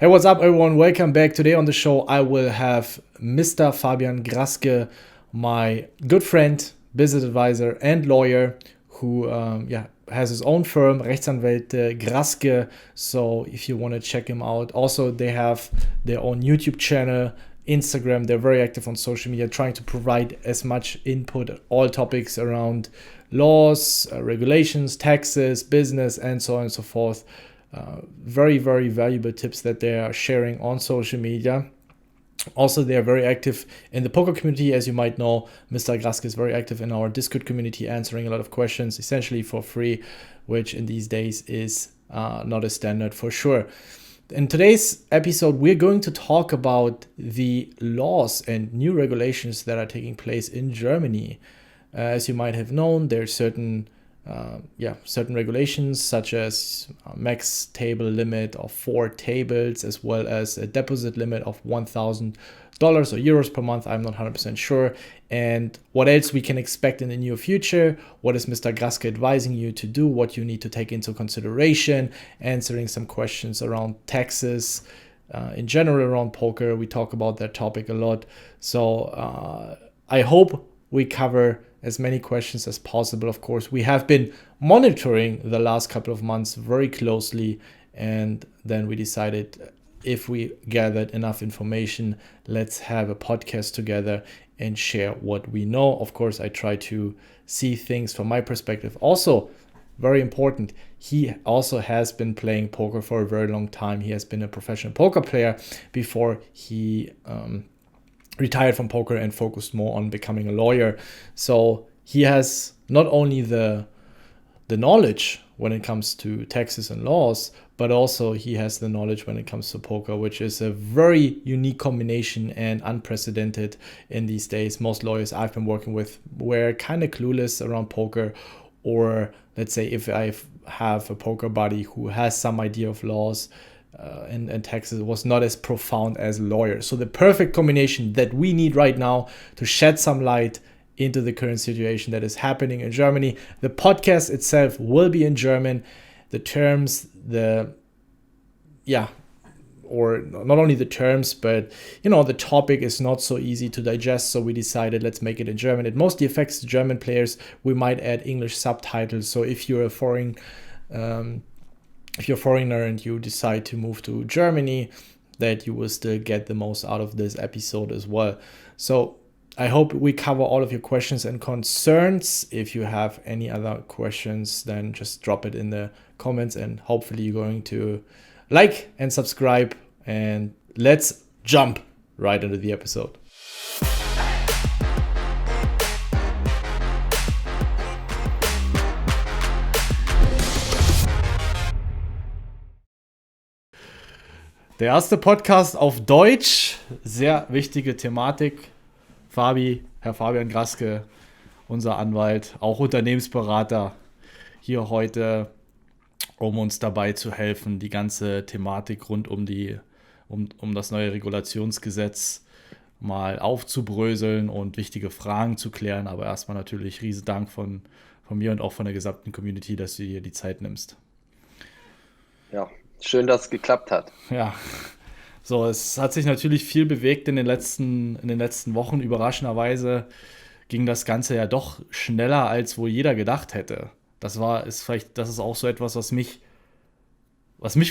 Hey, what's up, everyone? Welcome back. Today on the show, I will have Mr. Fabian Graske, my good friend, business advisor, and lawyer, who has his own firm, Rechtsanwälte Graske. So if you want to check him out, also they have their own YouTube channel, Instagram. They're very active on social media, trying to provide as much input, all topics around laws, regulations, taxes, business, and so on and so forth. Very, very valuable tips that they are sharing on social media. Also, they are very active in the poker community. As you might know, Mr. Graske is very active in our Discord community, answering a lot of questions, essentially for free, which in these days is not a standard for sure. In today's episode, we're going to talk about the laws and new regulations that are taking place in Germany. As you might have known, there are certain regulations such as a max table limit of 4 tables, as well as a deposit limit of $1,000 or euros per month. I'm not 100% sure. And what else we can expect in the near future? What is Mr. Graske advising you to do? What you need to take into consideration? Answering some questions around taxes, in general around poker. We talk about that topic a lot. So I hope we cover as many questions as possible. Of course, we have been monitoring the last couple of months very closely, and then we decided if we gathered enough information, let's have a podcast together and share what we know. Of course, I try to see things from my perspective. Also, very important, he also has been playing poker for a very long time. He has been a professional poker player before he retired from poker and focused more on becoming a lawyer. So he has not only the knowledge when it comes to taxes and laws, but also he has the knowledge when it comes to poker, which is a very unique combination and unprecedented in these days. Most lawyers I've been working with were kind of clueless around poker, or let's say if I have a poker buddy who has some idea of laws, and taxes, was not as profound as a lawyer. So the perfect combination that we need right now to shed some light into the current situation that is happening in Germany. The podcast itself will be in German. The terms, or not only the terms, but the topic is not so easy to digest. So we decided let's make it in German. It mostly affects the German players. We might add English subtitles. So if you're a foreigner and you decide to move to Germany, that you will still get the most out of this episode as well. So I hope we cover all of your questions and concerns. If you have any other questions, then just drop it in the comments, and hopefully you're going to like and subscribe, and let's jump right into the episode. Der erste Podcast auf Deutsch, sehr wichtige Thematik. Herr Fabian Graske, unser Anwalt, auch Unternehmensberater, hier heute, um uns dabei zu helfen, die ganze Thematik rund um das neue Regulationsgesetz mal aufzubröseln und wichtige Fragen zu klären. Aber erstmal natürlich riesen Dank von mir und auch von der gesamten Community, dass du dir die Zeit nimmst. Ja, schön, dass es geklappt hat. Ja, so, es hat sich natürlich viel bewegt in den letzten Wochen. Überraschenderweise ging das Ganze ja doch schneller, als wohl jeder gedacht hätte. Das ist auch so etwas, was mich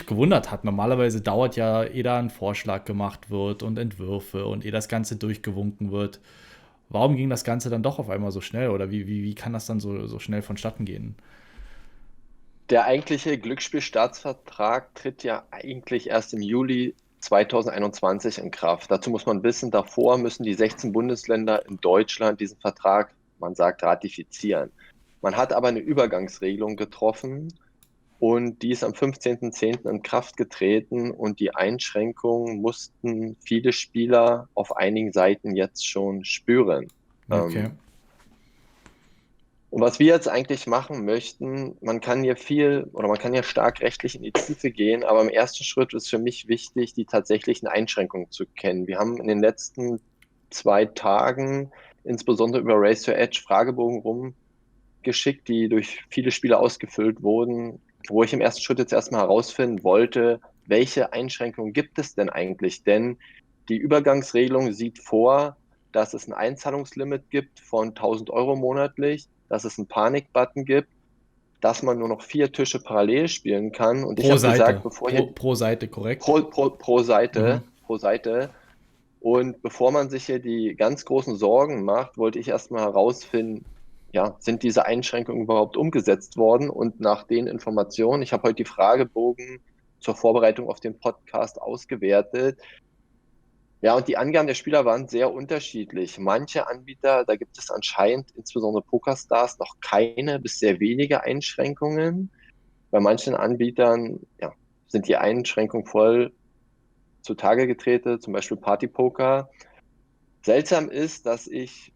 gewundert hat. Normalerweise dauert ja, ehe da ein Vorschlag gemacht wird und Entwürfe und ehe das Ganze durchgewunken wird. Warum ging das Ganze dann doch auf einmal so schnell? Oder wie kann das dann so schnell vonstatten gehen? Der eigentliche Glücksspielstaatsvertrag tritt ja eigentlich erst im Juli 2021 in Kraft. Dazu muss man wissen, davor müssen die 16 Bundesländer in Deutschland diesen Vertrag, man sagt, ratifizieren. Man hat aber eine Übergangsregelung getroffen und die ist am 15.10. in Kraft getreten, und die Einschränkungen mussten viele Spieler auf einigen Seiten jetzt schon spüren. Okay. Und was wir jetzt eigentlich machen möchten, man kann hier stark rechtlich in die Tiefe gehen, aber im ersten Schritt ist für mich wichtig, die tatsächlichen Einschränkungen zu kennen. Wir haben in den letzten 2 Tagen insbesondere über Race to Edge Fragebogen rumgeschickt, die durch viele Spieler ausgefüllt wurden, wo ich im ersten Schritt jetzt erstmal herausfinden wollte, welche Einschränkungen gibt es denn eigentlich? Denn die Übergangsregelung sieht vor, dass es ein Einzahlungslimit gibt von 1.000 € monatlich, dass es einen Panik-Button gibt, dass man nur noch 4 Tische parallel spielen kann. Und ich Pro habe gesagt, Seite. bevor hier Pro Seite, korrekt? pro Mhm. Seite. Und bevor man sich hier die ganz großen Sorgen macht, wollte ich erstmal herausfinden, ja, sind diese Einschränkungen überhaupt umgesetzt worden? Und nach den Informationen, ich habe heute die Fragebogen zur Vorbereitung auf den Podcast ausgewertet. Ja, und die Angaben der Spieler waren sehr unterschiedlich. Manche Anbieter, da gibt es anscheinend, insbesondere PokerStars, noch keine bis sehr wenige Einschränkungen. Bei manchen Anbietern, ja, sind die Einschränkungen voll zutage getreten, zum Beispiel Partypoker. Seltsam ist, dass ich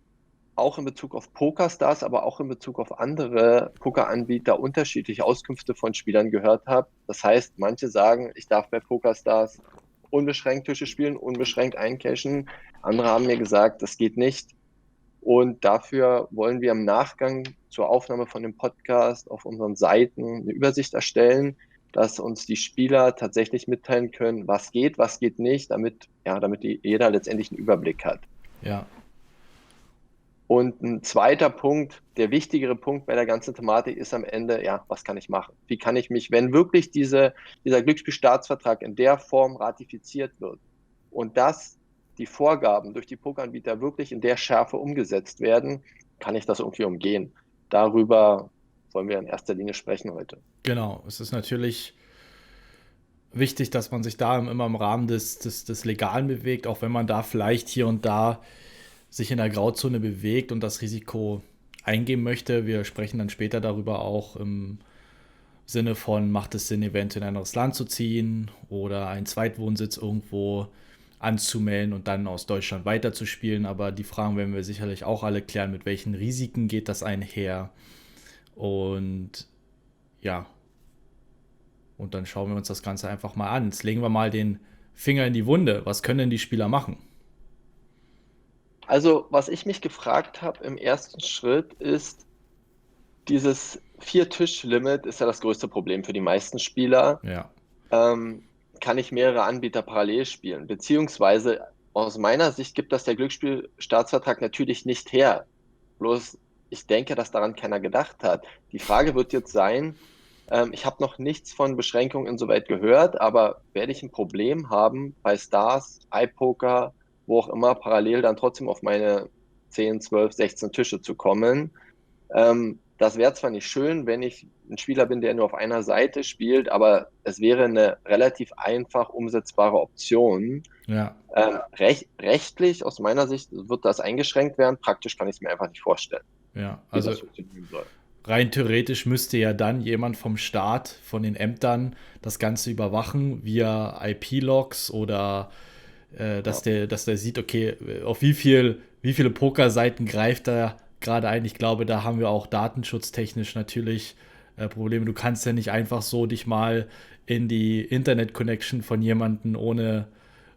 auch in Bezug auf PokerStars, aber auch in Bezug auf andere Pokeranbieter unterschiedliche Auskünfte von Spielern gehört habe. Das heißt, manche sagen, ich darf bei PokerStars unbeschränkt Tische spielen, unbeschränkt eincashen. Andere haben mir gesagt, das geht nicht. Und dafür wollen wir im Nachgang zur Aufnahme von dem Podcast auf unseren Seiten eine Übersicht erstellen, dass uns die Spieler tatsächlich mitteilen können, was geht nicht, damit jeder letztendlich einen Überblick hat. Ja. Und ein zweiter Punkt, der wichtigere Punkt bei der ganzen Thematik ist am Ende, ja, was kann ich machen? Wie kann ich mich, wenn wirklich dieser Glücksspielstaatsvertrag in der Form ratifiziert wird und dass die Vorgaben durch die Pokeranbieter wirklich in der Schärfe umgesetzt werden, kann ich das irgendwie umgehen? Darüber wollen wir in erster Linie sprechen heute. Genau. Es ist natürlich wichtig, dass man sich da immer im Rahmen des Legalen bewegt, auch wenn man da vielleicht hier und da sich in der Grauzone bewegt und das Risiko eingehen möchte. Wir sprechen dann später darüber auch im Sinne von, macht es Sinn, eventuell in ein anderes Land zu ziehen oder einen Zweitwohnsitz irgendwo anzumelden und dann aus Deutschland weiterzuspielen. Aber die Fragen werden wir sicherlich auch alle klären, mit welchen Risiken geht das einher. Und ja, und dann schauen wir uns das Ganze einfach mal an. Jetzt legen wir mal den Finger in die Wunde. Was können denn die Spieler machen? Also, was ich mich gefragt habe im ersten Schritt ist, dieses Vier-Tisch-Limit ist ja das größte Problem für die meisten Spieler. Ja, Kann ich mehrere Anbieter parallel spielen? Beziehungsweise aus meiner Sicht gibt das der Glücksspielstaatsvertrag natürlich nicht her. Bloß ich denke, dass daran keiner gedacht hat. Die Frage wird jetzt sein, ich habe noch nichts von Beschränkungen insoweit gehört, aber werde ich ein Problem haben, bei Stars, iPoker, wo auch immer, parallel dann trotzdem auf meine 10, 12, 16 Tische zu kommen? Das wäre zwar nicht schön, wenn ich ein Spieler bin, der nur auf einer Seite spielt, aber es wäre eine relativ einfach umsetzbare Option. ja, Rechtlich, aus meiner Sicht, wird das eingeschränkt werden. Praktisch kann ich es mir einfach nicht vorstellen, ja. wie Also das funktionieren soll. rein theoretisch müsste ja dann jemand vom Staat, von den Ämtern, das Ganze überwachen via IP-Logs oder Ja. dass der sieht, okay, auf wie viele Pokerseiten greift er gerade ein. Ich glaube, da haben wir auch datenschutztechnisch natürlich Probleme. Du kannst ja nicht einfach so dich mal in die Internet-Connection von jemandem ohne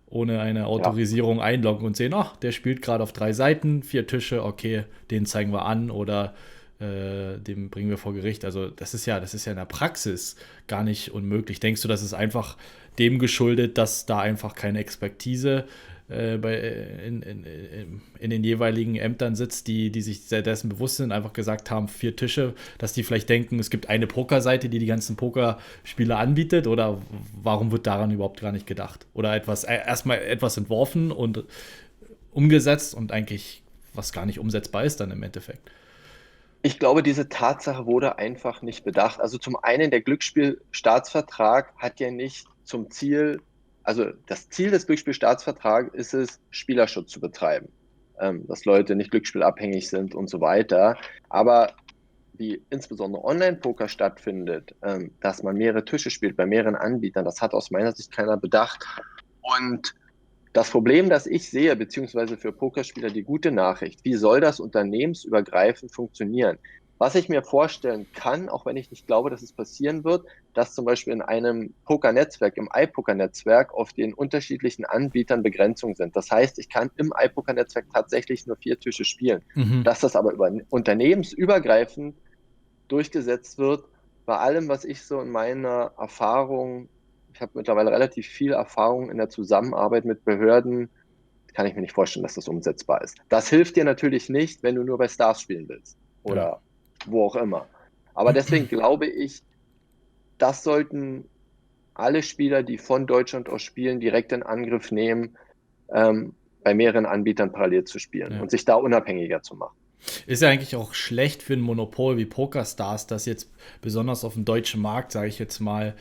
eine Ja. Autorisierung einloggen und sehen, ach, der spielt gerade auf 3 Seiten, 4 Tische, okay, den zeigen wir an oder dem bringen wir vor Gericht. Also das ist ja in der Praxis gar nicht unmöglich. Denkst du, das ist einfach dem geschuldet, dass da einfach keine Expertise in den jeweiligen Ämtern sitzt, die sich dessen bewusst sind, einfach gesagt haben, 4 Tische, dass die vielleicht denken, es gibt eine Pokerseite, die ganzen Pokerspiele anbietet, oder warum wird daran überhaupt gar nicht gedacht? Oder erstmal etwas entworfen und umgesetzt und eigentlich was gar nicht umsetzbar ist dann im Endeffekt. Ich glaube, diese Tatsache wurde einfach nicht bedacht. Also zum einen, der Glücksspielstaatsvertrag hat ja nicht zum Ziel, also das Ziel des Glücksspielstaatsvertrags ist es, Spielerschutz zu betreiben, dass Leute nicht glücksspielabhängig sind und so weiter. Aber wie insbesondere Online-Poker stattfindet, dass man mehrere Tische spielt bei mehreren Anbietern, das hat aus meiner Sicht keiner bedacht. Und das Problem, das ich sehe, beziehungsweise für Pokerspieler die gute Nachricht, wie soll das unternehmensübergreifend funktionieren? Was ich mir vorstellen kann, auch wenn ich nicht glaube, dass es passieren wird, dass zum Beispiel in einem Pokernetzwerk, im iPoker-Netzwerk auf den unterschiedlichen Anbietern Begrenzungen sind. Das heißt, ich kann im iPoker-Netzwerk tatsächlich nur 4 Tische spielen. Mhm. Dass das aber über unternehmensübergreifend durchgesetzt wird, bei allem, was ich so in meiner Erfahrung ich habe mittlerweile relativ viel Erfahrung in der Zusammenarbeit mit Behörden. Kann ich mir nicht vorstellen, dass das umsetzbar ist. Das hilft dir natürlich nicht, wenn du nur bei Stars spielen willst Ja. oder wo auch immer. Aber deswegen glaube ich, das sollten alle Spieler, die von Deutschland aus spielen, direkt in Angriff nehmen, bei mehreren Anbietern parallel zu spielen Ja. und sich da unabhängiger zu machen. Ist ja eigentlich auch schlecht für ein Monopol wie PokerStars, das jetzt besonders auf dem deutschen Markt, sage ich jetzt mal,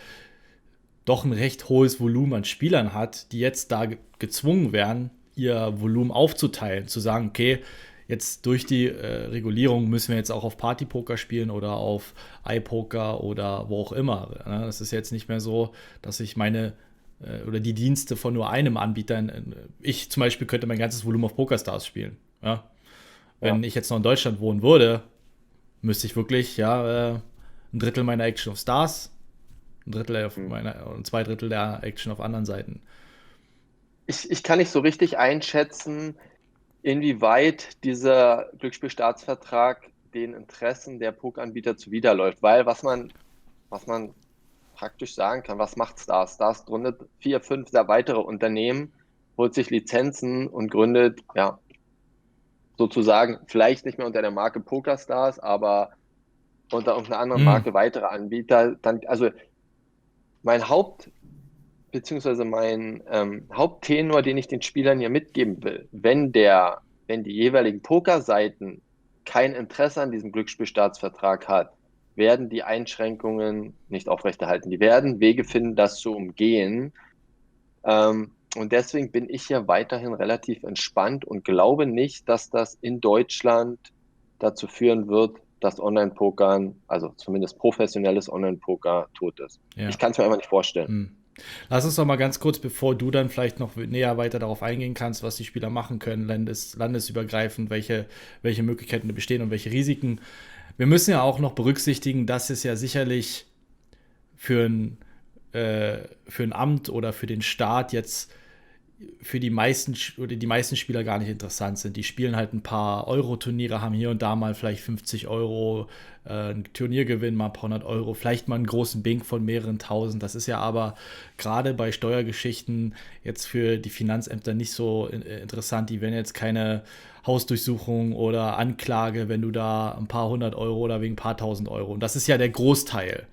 doch ein recht hohes Volumen an Spielern hat, die jetzt da gezwungen werden, ihr Volumen aufzuteilen, zu sagen, okay, jetzt durch die Regulierung müssen wir jetzt auch auf Partypoker spielen oder auf iPoker oder wo auch immer. Ne? Das ist jetzt nicht mehr so, dass ich meine oder die Dienste von nur einem Anbieter, ich zum Beispiel könnte mein ganzes Volumen auf PokerStars spielen. Ja? Wenn Ja. ich jetzt noch in Deutschland wohnen würde, müsste ich wirklich ein Drittel meiner Action auf Stars, ein Drittel auf meiner und zwei Drittel der Action auf anderen Seiten. Ich kann nicht so richtig einschätzen, inwieweit dieser Glücksspielstaatsvertrag den Interessen der Pokeranbieter zuwiderläuft, weil was man praktisch sagen kann, was macht Stars? Stars gründet 4, 5 weitere Unternehmen, holt sich Lizenzen und gründet, ja, sozusagen vielleicht nicht mehr unter der Marke PokerStars, aber unter irgendeiner anderen Marke weitere Anbieter. Dann, also mein beziehungsweise mein Haupttenor, den ich den Spielern hier mitgeben will, wenn die jeweiligen Pokerseiten kein Interesse an diesem Glücksspielstaatsvertrag hat, werden die Einschränkungen nicht aufrechterhalten. Die werden Wege finden, das zu umgehen. Und deswegen bin ich hier weiterhin relativ entspannt und glaube nicht, dass das in Deutschland dazu führen wird, dass Online-Pokern, also zumindest professionelles Online-Poker, tot ist. Ja. Ich kann es mir einfach nicht vorstellen. Lass uns doch mal ganz kurz, bevor du dann vielleicht noch näher weiter darauf eingehen kannst, was die Spieler machen können, landesübergreifend, welche Möglichkeiten bestehen und welche Risiken. Wir müssen ja auch noch berücksichtigen, dass es ja sicherlich für ein Amt oder für den Staat jetzt für die meisten Spieler gar nicht interessant sind. Die spielen halt ein paar Euro-Turniere, haben hier und da mal vielleicht 50 Euro, ein Turniergewinn, mal ein paar 100 Euro, vielleicht mal einen großen Bink von mehreren tausend. Das ist ja aber gerade bei Steuergeschichten jetzt für die Finanzämter nicht so interessant. Die werden jetzt keine Hausdurchsuchung oder Anklage, wenn du da ein paar 100 Euro oder wegen ein paar tausend Euro. Und das ist ja der Großteil.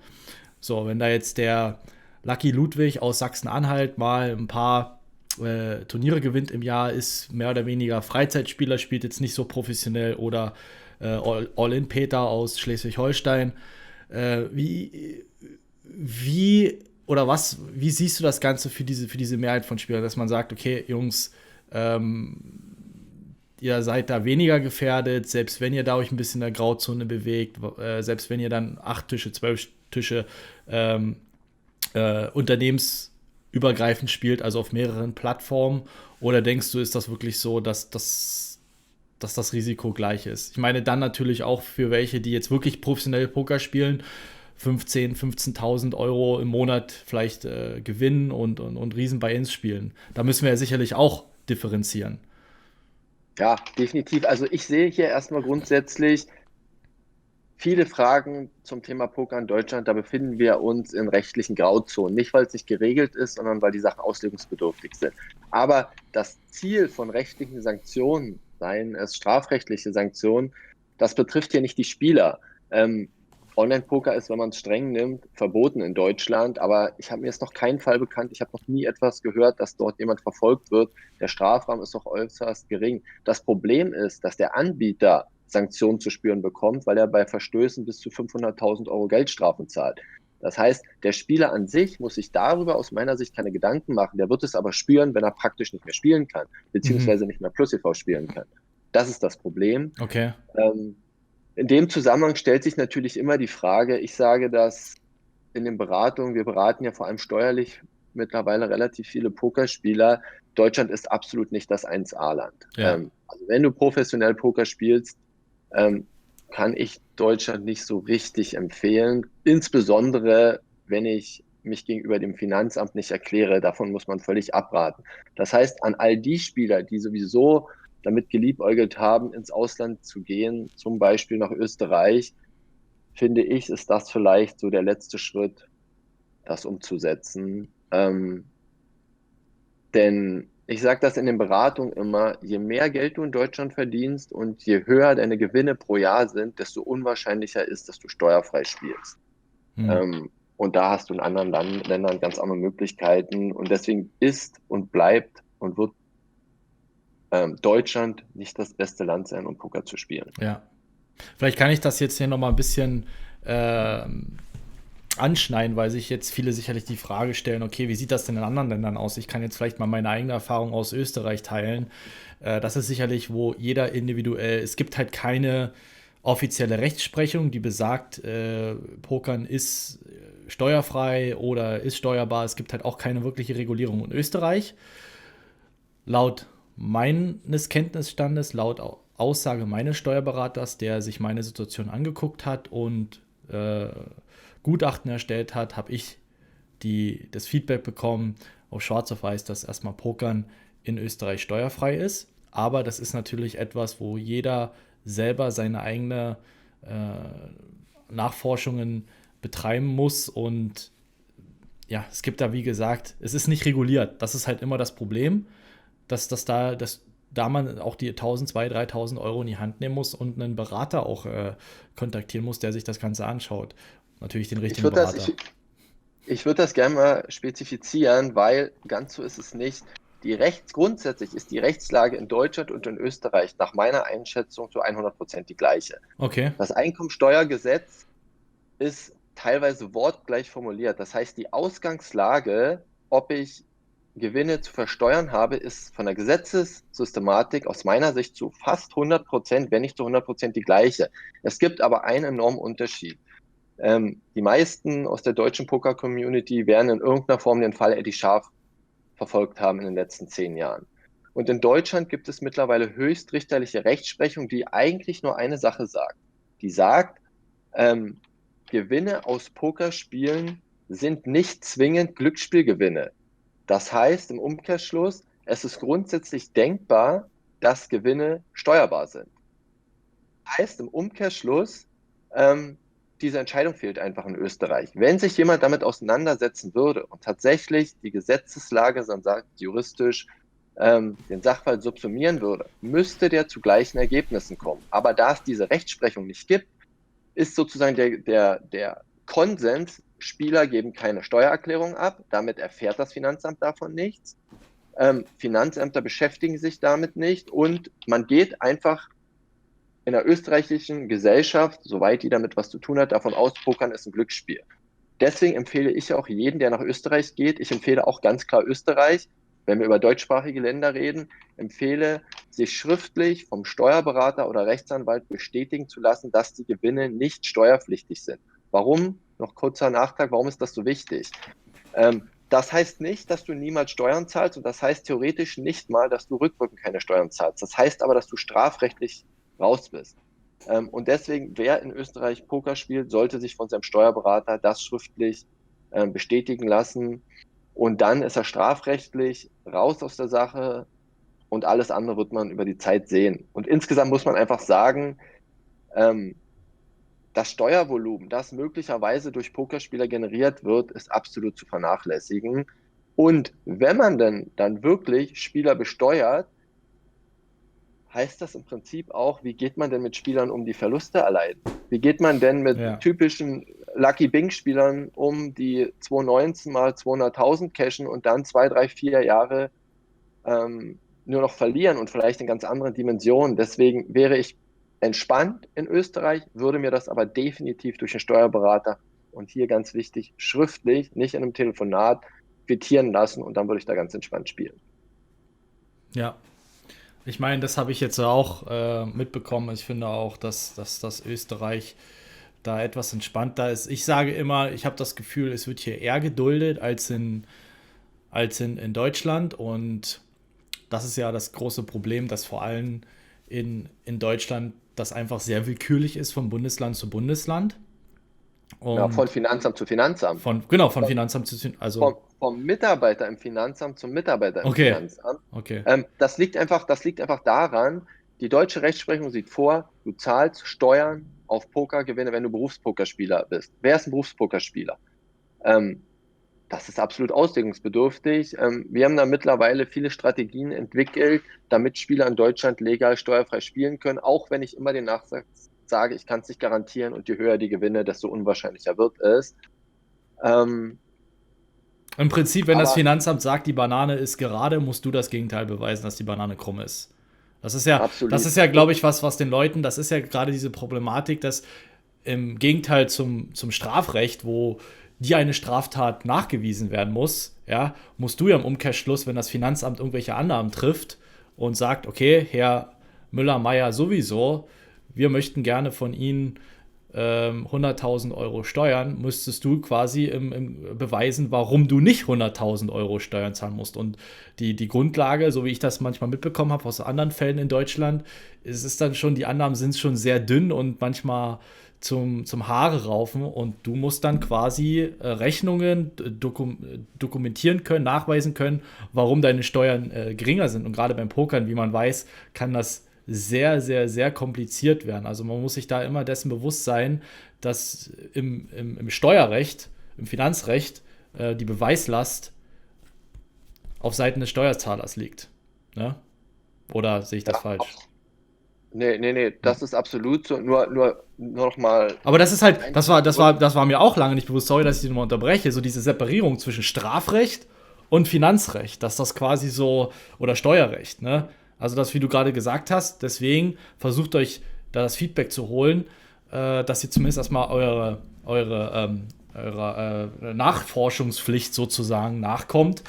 So, wenn da jetzt der Lucky Ludwig aus Sachsen-Anhalt mal ein paar Turniere gewinnt im Jahr, ist mehr oder weniger Freizeitspieler, spielt jetzt nicht so professionell, oder All-In-Peter aus Schleswig-Holstein. Wie siehst du das Ganze für diese Mehrheit von Spielern, dass man sagt, okay, Jungs, ihr seid da weniger gefährdet, selbst wenn ihr da euch ein bisschen in der Grauzone bewegt, selbst wenn ihr dann 8 Tische, 12 Tische unternehmensübergreifend spielt, also auf mehreren Plattformen? Oder denkst du, ist das wirklich so, dass das Risiko gleich ist? Ich meine, dann natürlich auch für welche, die jetzt wirklich professionell Poker spielen, 15.000 Euro im Monat vielleicht gewinnen und riesen Buy-ins spielen. Da müssen wir ja sicherlich auch differenzieren. Ja, definitiv. Also ich sehe hier erstmal grundsätzlich viele Fragen zum Thema Poker in Deutschland. Da befinden wir uns in rechtlichen Grauzonen. Nicht, weil es nicht geregelt ist, sondern weil die Sachen auslegungsbedürftig sind. Aber das Ziel von rechtlichen Sanktionen, seien es strafrechtliche Sanktionen, das betrifft hier nicht die Spieler. Online-Poker ist, wenn man es streng nimmt, verboten in Deutschland, aber mir ist noch kein Fall bekannt, ich habe noch nie etwas gehört, dass dort jemand verfolgt wird. Der Strafrahmen ist doch äußerst gering. Das Problem ist, dass der Anbieter Sanktionen zu spüren bekommt, weil er bei Verstößen bis zu 500.000 Euro Geldstrafen zahlt. Das heißt, der Spieler an sich muss sich darüber aus meiner Sicht keine Gedanken machen. Der wird es aber spüren, wenn er praktisch nicht mehr spielen kann, beziehungsweise nicht mehr Plus e.V. spielen kann. Das ist das Problem. Okay. In dem Zusammenhang stellt sich natürlich immer die Frage, ich sage das in den Beratungen, wir beraten ja vor allem steuerlich mittlerweile relativ viele Pokerspieler. Deutschland ist absolut nicht das 1A-Land. Ja. Also wenn du professionell Poker spielst, kann ich Deutschland nicht so richtig empfehlen. Insbesondere, wenn ich mich gegenüber dem Finanzamt nicht erkläre. Davon muss man völlig abraten. Das heißt, an all die Spieler, die sowieso damit geliebäugelt haben, ins Ausland zu gehen, zum Beispiel nach Österreich, finde ich, ist das vielleicht so der letzte Schritt, das umzusetzen. Ähm, denn ich sage das in den Beratungen immer, je mehr Geld du in Deutschland verdienst und je höher deine Gewinne pro Jahr sind, desto unwahrscheinlicher ist, dass du steuerfrei spielst. Hm. Und da hast du in anderen Ländern ganz andere Möglichkeiten. Und deswegen ist und bleibt und wird Deutschland nicht das beste Land sein, um Poker zu spielen. Ja. Vielleicht kann ich das jetzt hier nochmal ein bisschen anschneiden, weil sich jetzt viele sicherlich die Frage stellen, okay, wie sieht das denn in anderen Ländern aus? Ich kann jetzt vielleicht mal meine eigene Erfahrung aus Österreich teilen. Das ist sicherlich, wo jeder individuell, es gibt halt keine offizielle Rechtsprechung, die besagt, Pokern ist steuerfrei oder ist steuerbar. Es gibt halt auch keine wirkliche Regulierung in Österreich. Laut meines Kenntnisstandes, laut Aussage meines Steuerberaters, der sich meine Situation angeguckt hat und Gutachten erstellt hat, habe ich das Feedback bekommen, auf schwarz auf weiß, dass erstmal Pokern in Österreich steuerfrei ist. Aber das ist natürlich etwas, wo jeder selber seine eigene Nachforschungen betreiben muss. Und ja, es gibt da, wie gesagt, es ist nicht reguliert. Das ist halt immer das Problem, dass da man auch die 1.000, 2.000, 3.000 Euro in die Hand nehmen muss und einen Berater auch kontaktieren muss, der sich das Ganze anschaut. Natürlich den Ich richtigen würde das, Berater. ich würde das gerne mal spezifizieren, weil ganz so ist es nicht. Grundsätzlich ist die Rechtslage in Deutschland und in Österreich nach meiner Einschätzung zu 100% die gleiche. Okay. Das Einkommensteuergesetz ist teilweise wortgleich formuliert. Das heißt, die Ausgangslage, ob ich Gewinne zu versteuern habe, ist von der Gesetzessystematik aus meiner Sicht zu fast 100%, wenn nicht zu 100% die gleiche. Es gibt aber einen enormen Unterschied. Die meisten aus der deutschen Poker-Community werden in irgendeiner Form den Fall Eddie Scharf verfolgt haben in den letzten 10 Jahren. Und in Deutschland gibt es mittlerweile höchstrichterliche Rechtsprechung, die eigentlich nur eine Sache sagt. Die sagt, Gewinne aus Pokerspielen sind nicht zwingend Glücksspielgewinne. Das heißt im Umkehrschluss, es ist grundsätzlich denkbar, dass Gewinne steuerbar sind. Heißt im Umkehrschluss, diese Entscheidung fehlt einfach in Österreich. Wenn sich jemand damit auseinandersetzen würde und tatsächlich die Gesetzeslage, dann sagt juristisch, den Sachverhalt subsumieren würde, müsste der zu gleichen Ergebnissen kommen. Aber da es diese Rechtsprechung nicht gibt, ist sozusagen der Konsens, Spieler geben keine Steuererklärung ab, damit erfährt das Finanzamt davon nichts. Finanzämter beschäftigen sich damit nicht und man geht einfach in der österreichischen Gesellschaft, soweit die damit was zu tun hat, davon aus, Pokern ist ein Glücksspiel. Deswegen empfehle ich auch jeden, der nach Österreich geht, ich empfehle auch ganz klar Österreich, wenn wir über deutschsprachige Länder reden, empfehle, sich schriftlich vom Steuerberater oder Rechtsanwalt bestätigen zu lassen, dass die Gewinne nicht steuerpflichtig sind. Warum? Noch kurzer Nachtrag, warum ist das so wichtig? Das heißt nicht, dass du niemals Steuern zahlst und das heißt theoretisch nicht mal, dass du rückwirkend keine Steuern zahlst. Das heißt aber, dass du strafrechtlich raus bist. Und deswegen, wer in Österreich Poker spielt, sollte sich von seinem Steuerberater das schriftlich bestätigen lassen. Und dann ist er strafrechtlich raus aus der Sache und alles andere wird man über die Zeit sehen. Und insgesamt muss man einfach sagen, das Steuervolumen, das möglicherweise durch Pokerspieler generiert wird, ist absolut zu vernachlässigen. Und wenn man denn dann wirklich Spieler besteuert, heißt das im Prinzip auch, wie geht man denn mit Spielern um, die Verluste erleiden? Wie geht man denn mit Ja. typischen Lucky Bing-Spielern um, die 2019 mal 200.000 cashen und dann 2, 3, 4 Jahre nur noch verlieren und vielleicht in ganz anderen Dimensionen? Deswegen wäre ich entspannt in Österreich, würde mir das aber definitiv durch den Steuerberater und hier ganz wichtig, schriftlich, nicht in einem Telefonat, quittieren lassen und dann würde ich da ganz entspannt spielen. Ja. Ich meine, das habe ich jetzt auch mitbekommen. Ich finde auch, dass das Österreich da etwas entspannter ist. Ich sage immer, ich habe das Gefühl, es wird hier eher geduldet als in Deutschland. Und das ist ja das große Problem, dass vor allem in Deutschland das einfach sehr willkürlich ist von Bundesland zu Bundesland. Ja, von Und Finanzamt zu Finanzamt. von Finanzamt zu, also, Vom Mitarbeiter im Finanzamt zum Mitarbeiter im okay, Finanzamt. okay, Das liegt einfach daran, die deutsche Rechtsprechung sieht vor, du zahlst Steuern auf Pokergewinne, wenn du Berufspokerspieler bist. Wer ist ein Berufspokerspieler? Ähm, Das ist absolut auslegungsbedürftig. Wir haben da mittlerweile viele Strategien entwickelt, damit Spieler in Deutschland legal steuerfrei spielen können, auch wenn ich immer den Nachsatz sage, ich kann es nicht garantieren und je höher die Gewinne, desto unwahrscheinlicher wird es. Ähm, Im Prinzip, wenn das aber Finanzamt sagt, die Banane ist gerade, musst du das Gegenteil beweisen, dass die Banane krumm ist. Das absolut. ist ja, glaube ich, was den Leuten, das ist ja gerade diese Problematik, dass im Gegenteil zum Strafrecht, wo dir eine Straftat nachgewiesen werden muss, ja, musst du ja im Umkehrschluss, wenn das Finanzamt irgendwelche Annahmen trifft und sagt, okay, Herr Müller-Meyer sowieso, wir möchten gerne von Ihnen 100.000 Euro Steuern, müsstest du quasi beweisen, warum du nicht 100.000 Euro Steuern zahlen musst. Und die Grundlage, so wie ich das manchmal mitbekommen habe aus anderen Fällen in Deutschland, ist dann schon, die Annahmen sind schon sehr dünn und manchmal zum Haare raufen und du musst dann quasi Rechnungen dokumentieren können, nachweisen können, warum deine Steuern geringer sind. Und gerade beim Pokern, wie man weiß, kann das sehr, sehr, sehr kompliziert werden. Also man muss sich da immer dessen bewusst sein, dass im Steuerrecht, im Finanzrecht die Beweislast auf Seiten des Steuerzahlers liegt. Ne? Oder sehe ich das Ja, falsch? nee, Ja. das ist absolut so. Nur noch mal Aber das ist halt, einen das Schritt war, das war, zurück. das war mir auch lange nicht bewusst, sorry, dass ich dich nochmal unterbreche, so diese Separierung zwischen Strafrecht und Finanzrecht, dass das quasi so, oder Steuerrecht, ne? Also das, wie du gerade gesagt hast, deswegen versucht euch da das Feedback zu holen, dass ihr zumindest erstmal eurer Nachforschungspflicht sozusagen nachkommt,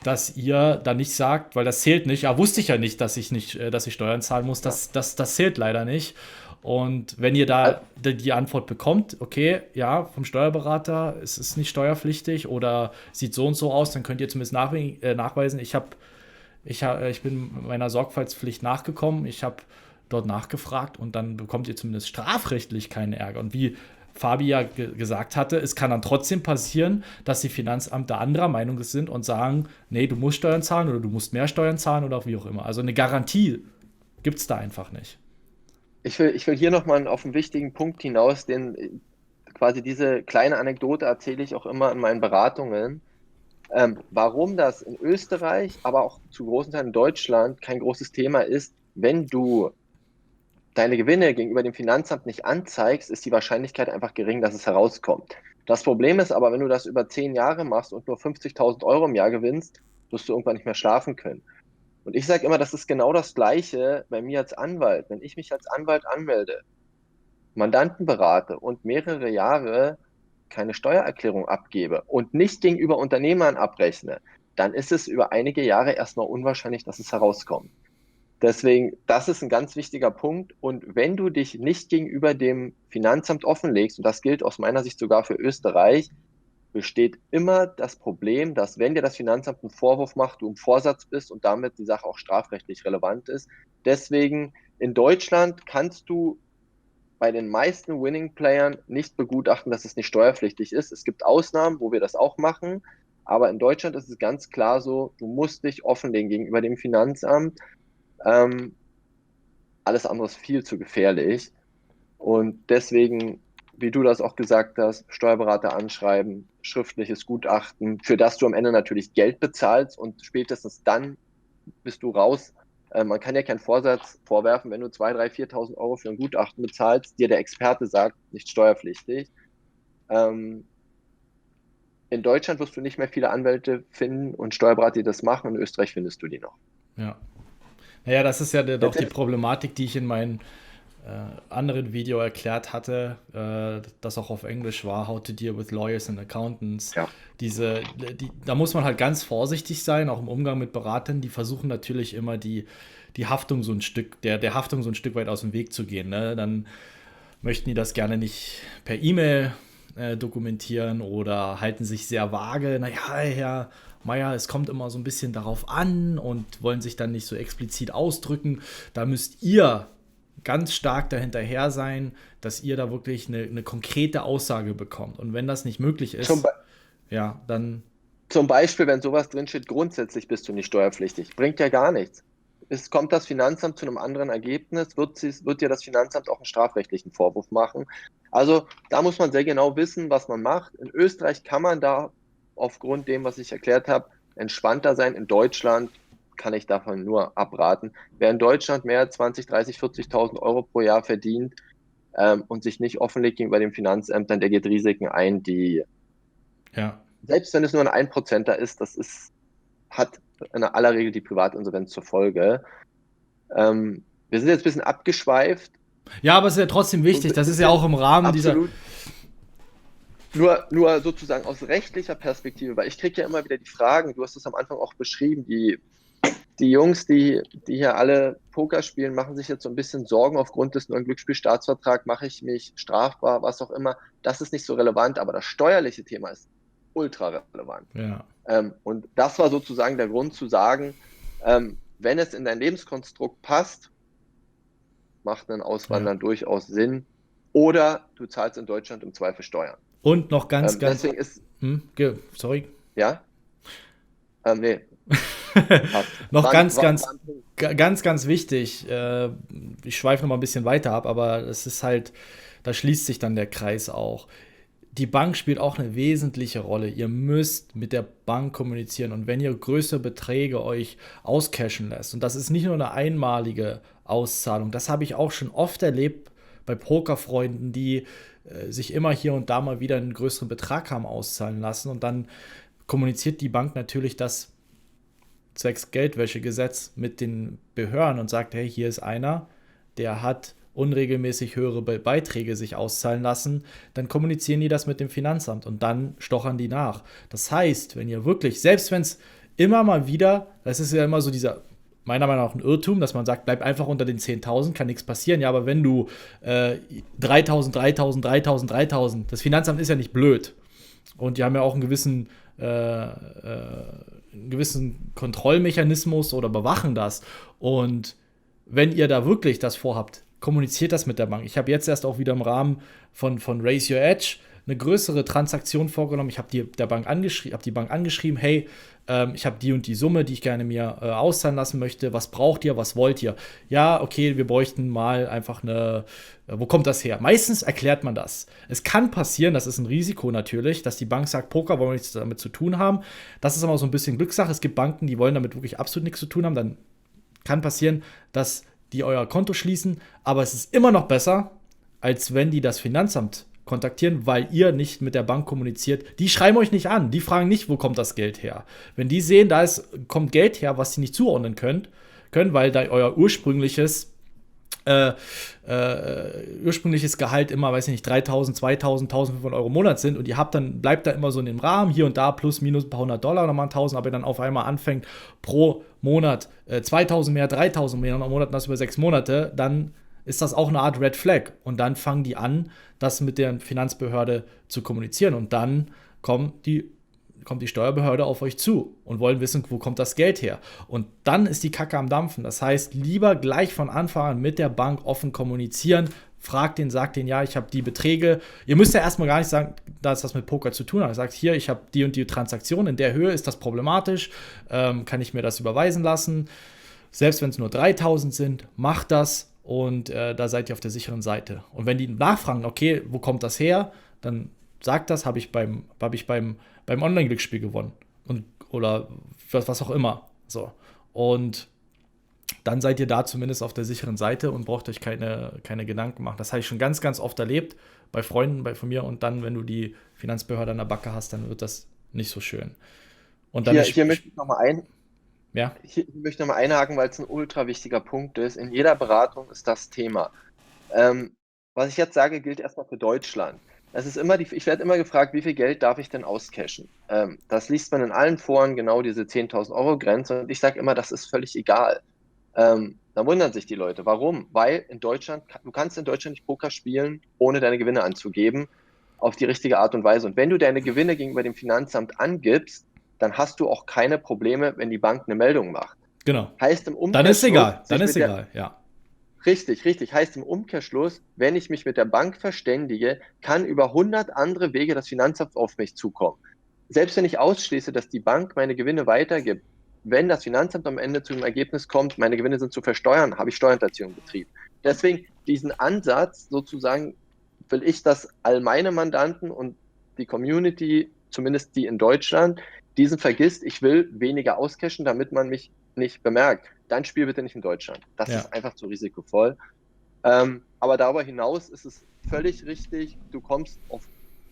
dass ihr da nicht sagt, weil das zählt nicht, ja, wusste ich ja nicht, dass ich Steuern zahlen muss, Ja. das zählt leider nicht. Und wenn ihr Al- da die Antwort bekommt, okay, ja, vom Steuerberater, es ist nicht steuerpflichtig oder sieht so und so aus, dann könnt ihr zumindest nachweisen, ich bin meiner Sorgfaltspflicht nachgekommen, ich habe dort nachgefragt und dann bekommt ihr zumindest strafrechtlich keinen Ärger. Und wie Fabi ja gesagt hatte, es kann dann trotzdem passieren, dass die Finanzämter anderer Meinung sind und sagen, nee, du musst Steuern zahlen oder du musst mehr Steuern zahlen oder wie auch immer. Also eine Garantie gibt es da einfach nicht. ich will hier nochmal auf einen wichtigen Punkt hinaus, den quasi diese kleine Anekdote erzähle ich auch immer in meinen Beratungen. Warum das in Österreich, aber auch zu großen Teilen in Deutschland kein großes Thema ist, wenn du deine Gewinne gegenüber dem Finanzamt nicht anzeigst, ist die Wahrscheinlichkeit einfach gering, dass es herauskommt. Das Problem ist aber, wenn du das über 10 Jahre machst und nur 50.000 Euro im Jahr gewinnst, wirst du irgendwann nicht mehr schlafen können. Und ich sage immer, das ist genau das Gleiche bei mir als Anwalt. Wenn ich mich als Anwalt anmelde, Mandanten berate und mehrere Jahre keine Steuererklärung abgebe und nicht gegenüber Unternehmern abrechne, dann ist es über einige Jahre erstmal unwahrscheinlich, dass es herauskommt. Deswegen, das ist ein ganz wichtiger Punkt. Und wenn du dich nicht gegenüber dem Finanzamt offenlegst, und das gilt aus meiner Sicht sogar für Österreich, besteht immer das Problem, dass wenn dir das Finanzamt einen Vorwurf macht, du im Vorsatz bist und damit die Sache auch strafrechtlich relevant ist. Deswegen in Deutschland kannst du bei den meisten Winning-Playern nicht begutachten, dass es nicht steuerpflichtig ist. Es gibt Ausnahmen, wo wir das auch machen, aber in Deutschland ist es ganz klar so, du musst dich offenlegen gegenüber dem Finanzamt. Ähm, Alles andere ist viel zu gefährlich. Und deswegen, wie du das auch gesagt hast, Steuerberater anschreiben, schriftliches Gutachten, für das du am Ende natürlich Geld bezahlst und spätestens dann bist du raus. Man kann ja keinen Vorsatz vorwerfen, wenn du 2.000, 3.000, 4.000 Euro für ein Gutachten bezahlst, dir der Experte sagt, nicht steuerpflichtig. Ähm, in Deutschland wirst du nicht mehr viele Anwälte finden und Steuerberater, die das machen. In Österreich findest du die noch. Ja. Naja, das ist ja doch Jetzt die ist, Problematik, die ich in meinem anderen Video erklärt hatte, das auch auf Englisch war, How to Deal with Lawyers and Accountants. ja, Da muss man halt ganz vorsichtig sein, auch im Umgang mit Beratern. Die versuchen natürlich immer die Haftung so ein Stück, der Haftung so ein Stück weit aus dem Weg zu gehen. Ne? Dann möchten die das gerne nicht per E-Mail dokumentieren oder halten sich sehr vage. Naja, Herr Meier, es kommt immer so ein bisschen darauf an und wollen sich dann nicht so explizit ausdrücken. Da müsst ihr ganz stark dahinterher sein, dass ihr da wirklich eine konkrete Aussage bekommt. Und wenn das nicht möglich zum, ist, ja, dann Zum Beispiel, wenn sowas drinsteht, grundsätzlich bist du nicht steuerpflichtig. Bringt ja gar nichts. Es kommt das Finanzamt zu einem anderen Ergebnis, wird dir das Finanzamt auch einen strafrechtlichen Vorwurf machen. Also da muss man sehr genau wissen, was man macht. In Österreich kann man da aufgrund dem, was ich erklärt habe, entspannter sein. In Deutschland kann ich davon nur abraten. Wer in Deutschland mehr als 20, 30, 40.000 Euro pro Jahr verdient und sich nicht offenlegt gegenüber den Finanzämtern, der geht Risiken ein, die, Ja. selbst wenn es nur ein 1%er ist, hat in aller Regel die Privatinsolvenz zur Folge. Wir sind jetzt ein bisschen abgeschweift. Ja, aber es ist ja trotzdem wichtig. Das ist ja auch im Rahmen dieser. Absolut. Nur sozusagen aus rechtlicher Perspektive, weil ich kriege ja immer wieder die Fragen, du hast es am Anfang auch beschrieben, die Jungs, die hier alle Poker spielen, machen sich jetzt so ein bisschen Sorgen aufgrund des neuen Glücksspielstaatsvertrags, mache ich mich strafbar, was auch immer. Das ist nicht so relevant, aber das steuerliche Thema ist ultra relevant. Ja. Und das war sozusagen der Grund zu sagen, wenn es in dein Lebenskonstrukt passt, macht ein Auswandern durchaus Sinn. Oder du zahlst in Deutschland im Zweifel Steuern. Und noch ganz. Deswegen ist. Sorry. Ja? Nee. Noch ganz wichtig. Ich schweife noch mal ein bisschen weiter ab, aber es ist halt, da schließt sich dann der Kreis auch. Die Bank spielt auch eine wesentliche Rolle. Ihr müsst mit der Bank kommunizieren und wenn ihr größere Beträge euch auscashen lässt, und das ist nicht nur eine einmalige Auszahlung, das habe ich auch schon oft erlebt bei Pokerfreunden, die sich immer hier und da mal wieder einen größeren Betrag haben auszahlen lassen und dann kommuniziert die Bank natürlich das zwecks Geldwäschegesetz mit den Behörden und sagt, hey, hier ist einer, der hat unregelmäßig höhere Beiträge sich auszahlen lassen, dann kommunizieren die das mit dem Finanzamt und dann stochern die nach. Das heißt, wenn ihr wirklich, selbst wenn es immer mal wieder, das ist ja immer so dieser, meiner Meinung nach ein Irrtum, dass man sagt, bleib einfach unter den 10.000, kann nichts passieren. Ja, aber wenn du 3.000, das Finanzamt ist ja nicht blöd. Und die haben ja auch einen gewissen Kontrollmechanismus oder bewachen das. Und wenn ihr da wirklich das vorhabt, kommuniziert das mit der Bank. Ich habe jetzt erst auch wieder im Rahmen von Raise Your Edge eine größere Transaktion vorgenommen. Ich habe die Bank angeschrieben, hey, ich habe die und die Summe, die ich gerne mir auszahlen lassen möchte. Was braucht ihr? Was wollt ihr? Ja, okay, wir bräuchten mal einfach wo kommt das her? Meistens erklärt man das. Es kann passieren, das ist ein Risiko natürlich, dass die Bank sagt, Poker wollen wir nichts damit zu tun haben. Das ist aber so ein bisschen Glückssache. Es gibt Banken, die wollen damit wirklich absolut nichts zu tun haben. Dann kann passieren, dass die euer Konto schließen. Aber es ist immer noch besser, als wenn die das Finanzamt kontaktieren, weil ihr nicht mit der Bank kommuniziert. Die schreiben euch nicht an, die fragen nicht, wo kommt das Geld her. Wenn die sehen, kommt Geld her, was sie nicht zuordnen können, weil da euer ursprüngliches Gehalt immer, weiß ich nicht, 3.000, 2.000, 1.500 Euro im Monat sind und bleibt da immer so in dem Rahmen, hier und da plus minus ein paar $100, nochmal 1.000, aber dann auf einmal anfängt pro Monat 2.000 mehr, 3.000 mehr im Monat und das über 6 Monate, dann ist das auch eine Art Red Flag. Und dann fangen die an, das mit der Finanzbehörde zu kommunizieren. Und dann kommt die Steuerbehörde auf euch zu und wollen wissen, wo kommt das Geld her. Und dann ist die Kacke am Dampfen. Das heißt, lieber gleich von Anfang an mit der Bank offen kommunizieren. Fragt den, sagt den, ja, ich habe die Beträge. Ihr müsst ja erstmal gar nicht sagen, dass das mit Poker zu tun hat. Ihr sagt, hier, ich habe die und die Transaktion, in der Höhe ist das problematisch. Kann ich mir das überweisen lassen? Selbst wenn es nur 3.000 sind, macht das. Und da seid ihr auf der sicheren Seite. Und wenn die nachfragen, okay, wo kommt das her, dann sagt das, habe ich beim Online-Glücksspiel gewonnen. Oder was auch immer. So. Und dann seid ihr da zumindest auf der sicheren Seite und braucht euch keine Gedanken machen. Das habe ich schon ganz, ganz oft erlebt bei Freunden von mir. Und dann, wenn du die Finanzbehörde an der Backe hast, dann wird das nicht so schön. Und dann hier möchte ich nochmal ja. Ich möchte nochmal einhaken, weil es ein ultra wichtiger Punkt ist. In jeder Beratung ist das Thema. Was ich jetzt sage, gilt erstmal für Deutschland. Ich werde immer gefragt, wie viel Geld darf ich denn auscashen? Das liest man in allen Foren, genau diese 10.000 Euro Grenze. Und ich sage immer, das ist völlig egal. Da wundern sich die Leute. Warum? Weil du kannst in Deutschland nicht Poker spielen, ohne deine Gewinne anzugeben, auf die richtige Art und Weise. Und wenn du deine Gewinne gegenüber dem Finanzamt angibst, dann hast du auch keine Probleme, wenn die Bank eine Meldung macht. Genau. Heißt im Umkehrschluss, dann ist egal, ja. Richtig. Heißt im Umkehrschluss, wenn ich mich mit der Bank verständige, kann über 100 andere Wege das Finanzamt auf mich zukommen. Selbst wenn ich ausschließe, dass die Bank meine Gewinne weitergibt, wenn das Finanzamt am Ende zu dem Ergebnis kommt, meine Gewinne sind zu versteuern, habe ich Steuerhinterziehung betrieben. Deswegen diesen Ansatz sozusagen will ich, dass all meine Mandanten und die Community zumindest die in Deutschland, diesen vergisst, ich will weniger auscashen, damit man mich nicht bemerkt, dann spiel bitte nicht in Deutschland. Das Ja. ist einfach zu risikovoll. Aber darüber hinaus ist es völlig richtig, du kommst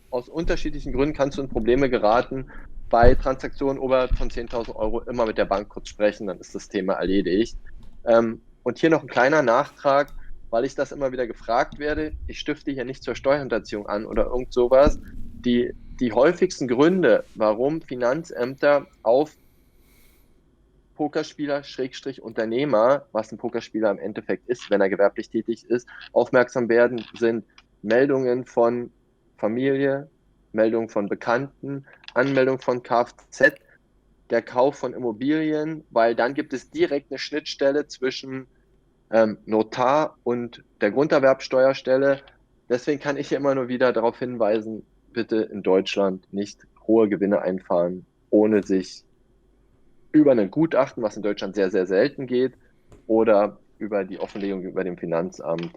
aus unterschiedlichen Gründen, kannst du in Probleme geraten. Bei Transaktionen oberhalb von 10.000 Euro immer mit der Bank kurz sprechen, dann ist das Thema erledigt. Und hier noch ein kleiner Nachtrag, weil ich das immer wieder gefragt werde. Ich stifte hier nicht zur Steuerhinterziehung an oder irgend sowas. Die häufigsten Gründe, warum Finanzämter auf Pokerspieler, Schrägstrich Unternehmer, was ein Pokerspieler im Endeffekt ist, wenn er gewerblich tätig ist, aufmerksam werden, sind Meldungen von Familie, Meldungen von Bekannten, Anmeldung von Kfz, der Kauf von Immobilien, weil dann gibt es direkt eine Schnittstelle zwischen Notar und der Grunderwerbsteuerstelle. Deswegen kann ich hier immer nur wieder darauf hinweisen, bitte in Deutschland nicht hohe Gewinne einfahren, ohne sich über ein Gutachten, was in Deutschland sehr, sehr selten geht, oder über die Offenlegung über dem Finanzamt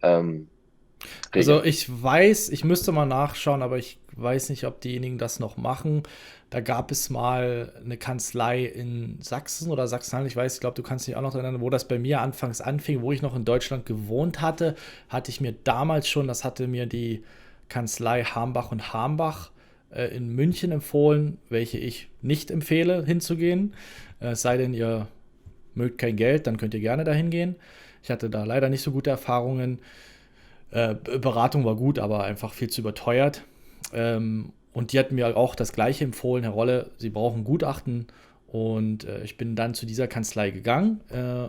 Also regeln. ich weiß, ich müsste mal nachschauen, aber ich weiß nicht, ob diejenigen das noch machen. Da gab es mal eine Kanzlei in Sachsen oder Sachsen-Anhalt, ich weiß, ich glaube, du kannst dich auch noch erinnern, wo das bei mir anfangs anfing, wo ich noch in Deutschland gewohnt hatte, hatte ich mir damals schon, das hatte mir die Kanzlei Hambach und Hambach in München empfohlen, welche ich nicht empfehle, hinzugehen. Es sei denn, ihr mögt kein Geld, dann könnt ihr gerne dahin gehen. Ich hatte da leider nicht so gute Erfahrungen. Beratung war gut, aber einfach viel zu überteuert. Und die hatten mir auch das Gleiche empfohlen, Herr Rolle, Sie brauchen Gutachten. Und ich bin dann zu dieser Kanzlei gegangen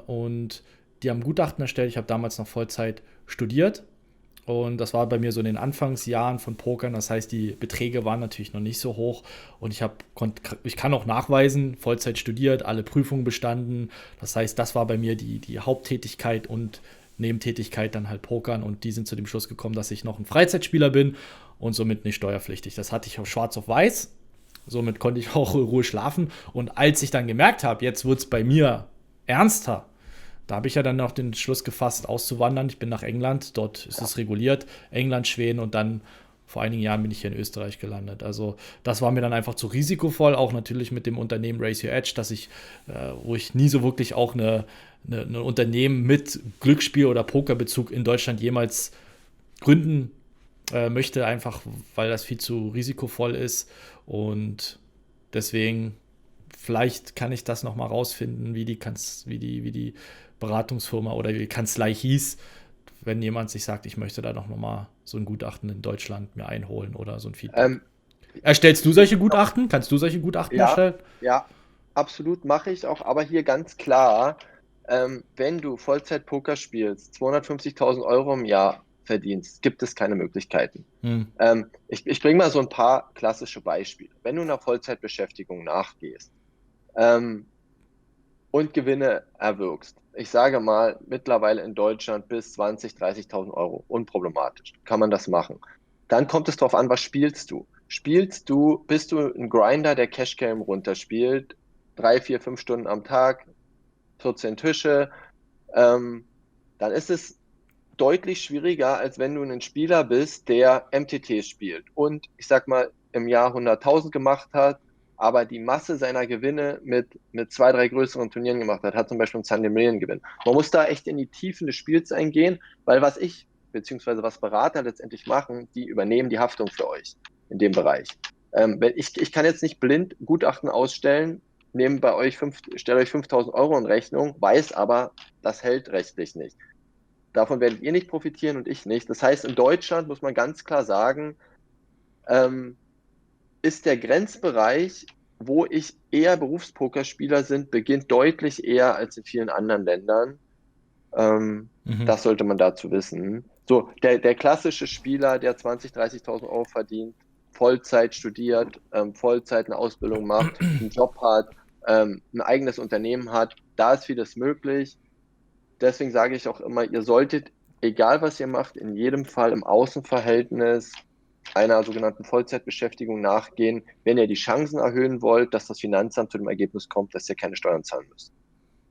und die haben Gutachten erstellt. Ich habe damals noch Vollzeit studiert. Und das war bei mir so in den Anfangsjahren von Pokern. Das heißt, die Beträge waren natürlich noch nicht so hoch. Und ich kann auch nachweisen, Vollzeit studiert, alle Prüfungen bestanden. Das heißt, das war bei mir die Haupttätigkeit und Nebentätigkeit dann halt Pokern. Und die sind zu dem Schluss gekommen, dass ich noch ein Freizeitspieler bin und somit nicht steuerpflichtig. Das hatte ich auch schwarz auf weiß. Somit konnte ich auch in Ruhe schlafen. Und als ich dann gemerkt habe, jetzt wird es bei mir ernster, da habe ich ja dann noch den Schluss gefasst, auszuwandern. Ich bin nach England, dort ist es reguliert. England, Schweden und dann vor einigen Jahren bin ich hier in Österreich gelandet. Also das war mir dann einfach zu risikovoll, auch natürlich mit dem Unternehmen Raise Your Edge, wo ich nie so wirklich auch eine Unternehmen mit Glücksspiel- oder Pokerbezug in Deutschland jemals gründen möchte, einfach weil das viel zu risikovoll ist. Und deswegen, vielleicht kann ich das nochmal rausfinden, wie die Beratungsfirma oder wie die Kanzlei hieß, wenn jemand sich sagt, ich möchte da noch mal so ein Gutachten in Deutschland mir einholen oder so ein Feedback. Ähm, Erstellst du solche Gutachten? Kannst du solche Gutachten ja, erstellen? ja, absolut mache ich auch, aber hier ganz klar, wenn du Vollzeit-Poker spielst, 250.000 Euro im Jahr verdienst, gibt es keine Möglichkeiten. Hm. Ich bringe mal so ein paar klassische Beispiele. Wenn du einer Vollzeitbeschäftigung nachgehst, und Gewinne erwirkst. Ich sage mal, mittlerweile in Deutschland bis 20.000, 30.000 Euro. Unproblematisch. Kann man das machen. Dann kommt es darauf an, was spielst du? Bist du ein Grinder, der Cash Game runterspielt, 3, 4, 5 Stunden am Tag, 14 Tische, dann ist es deutlich schwieriger, als wenn du ein Spieler bist, der MTT spielt und ich sag mal im Jahr 100.000 gemacht hat, aber die Masse seiner Gewinne mit 2, 3 größeren Turnieren gemacht hat zum Beispiel einen Sunday Million Gewinn. Man muss da echt in die Tiefen des Spiels eingehen, weil beziehungsweise was Berater letztendlich machen, die übernehmen die Haftung für euch in dem Bereich. Ich kann jetzt nicht blind Gutachten ausstellen, stelle euch 5.000 Euro in Rechnung, weiß aber, das hält rechtlich nicht. Davon werdet ihr nicht profitieren und ich nicht. Das heißt, in Deutschland muss man ganz klar sagen, ist der Grenzbereich, wo ich eher Berufspokerspieler sind, beginnt deutlich eher als in vielen anderen Ländern. Das sollte man dazu wissen. So, der klassische Spieler, der 20.000, 30.000 Euro verdient, Vollzeit studiert, Vollzeit eine Ausbildung macht, einen Job hat, ein eigenes Unternehmen hat, da ist vieles möglich. Deswegen sage ich auch immer, ihr solltet, egal was ihr macht, in jedem Fall im Außenverhältnis einer sogenannten Vollzeitbeschäftigung nachgehen, wenn ihr die Chancen erhöhen wollt, dass das Finanzamt zu dem Ergebnis kommt, dass ihr keine Steuern zahlen müsst.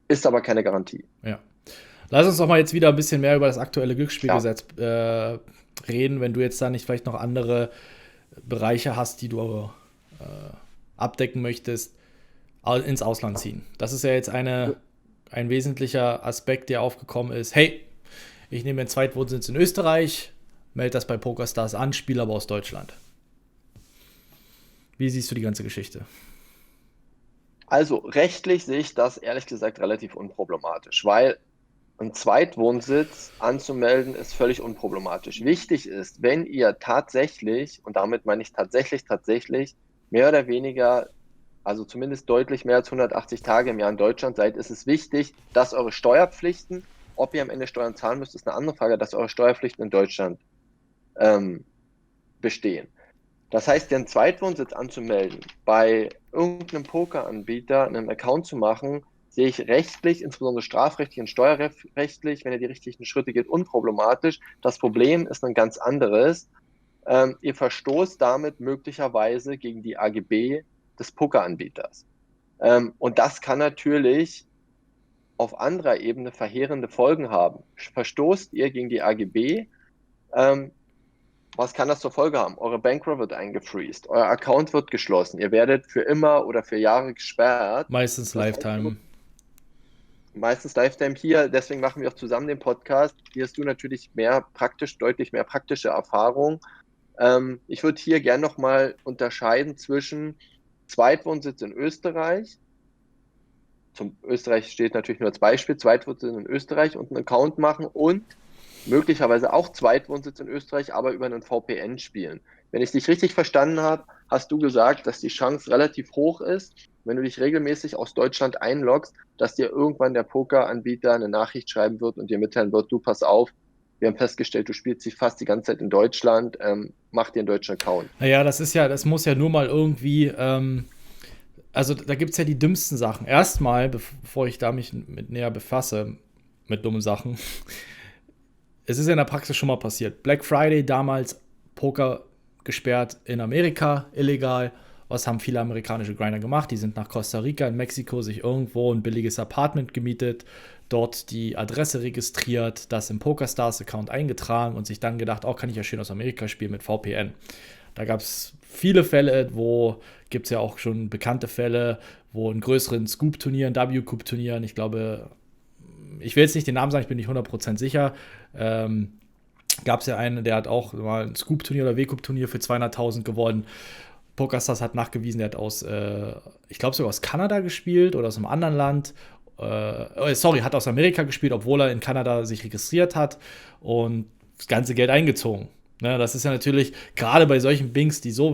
Ist aber keine Garantie. Ja. Lass uns doch mal jetzt wieder ein bisschen mehr über das aktuelle Ja. Glücksspielgesetz reden, wenn du jetzt da nicht vielleicht noch andere Bereiche hast, die du abdecken möchtest, ins Ausland ziehen. Das ist ja jetzt ein wesentlicher Aspekt, der aufgekommen ist. Hey, ich nehme den Zweitwohnsitz in Österreich, melde das bei PokerStars an, spiele aber aus Deutschland. Wie siehst du die ganze Geschichte? Also rechtlich sehe ich das ehrlich gesagt relativ unproblematisch, weil einen Zweitwohnsitz anzumelden ist völlig unproblematisch. Wichtig ist, wenn ihr tatsächlich, und damit meine ich tatsächlich, mehr oder weniger, also zumindest deutlich mehr als 180 Tage im Jahr in Deutschland seid, ist es wichtig, dass eure Steuerpflichten, ob ihr am Ende Steuern zahlen müsst, ist eine andere Frage, dass eure Steuerpflichten in Deutschland bestehen. Das heißt, den Zweitwohnsitz anzumelden, bei irgendeinem Pokeranbieter einen Account zu machen, sehe ich rechtlich, insbesondere strafrechtlich und steuerrechtlich, wenn ihr die richtigen Schritte geht, unproblematisch. Das Problem ist ein ganz anderes. Ihr verstoßt damit möglicherweise gegen die AGB des Pokeranbieters. Und das kann natürlich auf anderer Ebene verheerende Folgen haben. Verstoßt ihr gegen die AGB, was kann das zur Folge haben? Eure Bankroll wird eingefreezed, euer Account wird geschlossen, ihr werdet für immer oder für Jahre gesperrt. Meistens Lifetime. Meistens Lifetime hier, deswegen machen wir auch zusammen den Podcast. Hier hast du natürlich deutlich mehr praktische Erfahrung. Ich würde hier gerne nochmal unterscheiden zwischen Zweitwohnsitz in Österreich. Zum Österreich steht natürlich nur als Beispiel, Zweitwohnsitz in Österreich und einen Account machen und möglicherweise auch Zweitwohnsitz in Österreich, aber über einen VPN spielen. Wenn ich dich richtig verstanden habe, hast du gesagt, dass die Chance relativ hoch ist, wenn du dich regelmäßig aus Deutschland einloggst, dass dir irgendwann der Pokeranbieter eine Nachricht schreiben wird und dir mitteilen wird, du pass auf, wir haben festgestellt, du spielst dich fast die ganze Zeit in Deutschland, mach dir einen deutschen Account. Naja, das muss ja nur mal irgendwie, also da gibt es ja die dümmsten Sachen. Erstmal, bevor ich da mich mit näher befasse, mit dummen Sachen, es ist ja in der Praxis schon mal passiert. Black Friday damals, Poker gesperrt in Amerika, illegal. Was haben viele amerikanische Grinder gemacht? Die sind nach Costa Rica, in Mexiko, sich irgendwo ein billiges Apartment gemietet, dort die Adresse registriert, das im PokerStars-Account eingetragen und sich dann gedacht, kann ich ja schön aus Amerika spielen mit VPN. Da gab es viele Fälle, gibt es ja auch schon bekannte Fälle, wo in größeren Scoop-Turnieren, W-Cup-Turnieren, ich glaube, ich will jetzt nicht den Namen sagen, ich bin nicht 100% sicher, gab es ja einen, der hat auch mal ein Scoop-Turnier oder W-Cup-Turnier für 200.000 gewonnen. PokerStars hat nachgewiesen, der hat ich glaube sogar aus Kanada gespielt oder aus einem anderen Land. Hat aus Amerika gespielt, obwohl er in Kanada sich registriert hat und das ganze Geld eingezogen. Ne, das ist ja natürlich, gerade bei solchen Bings, die so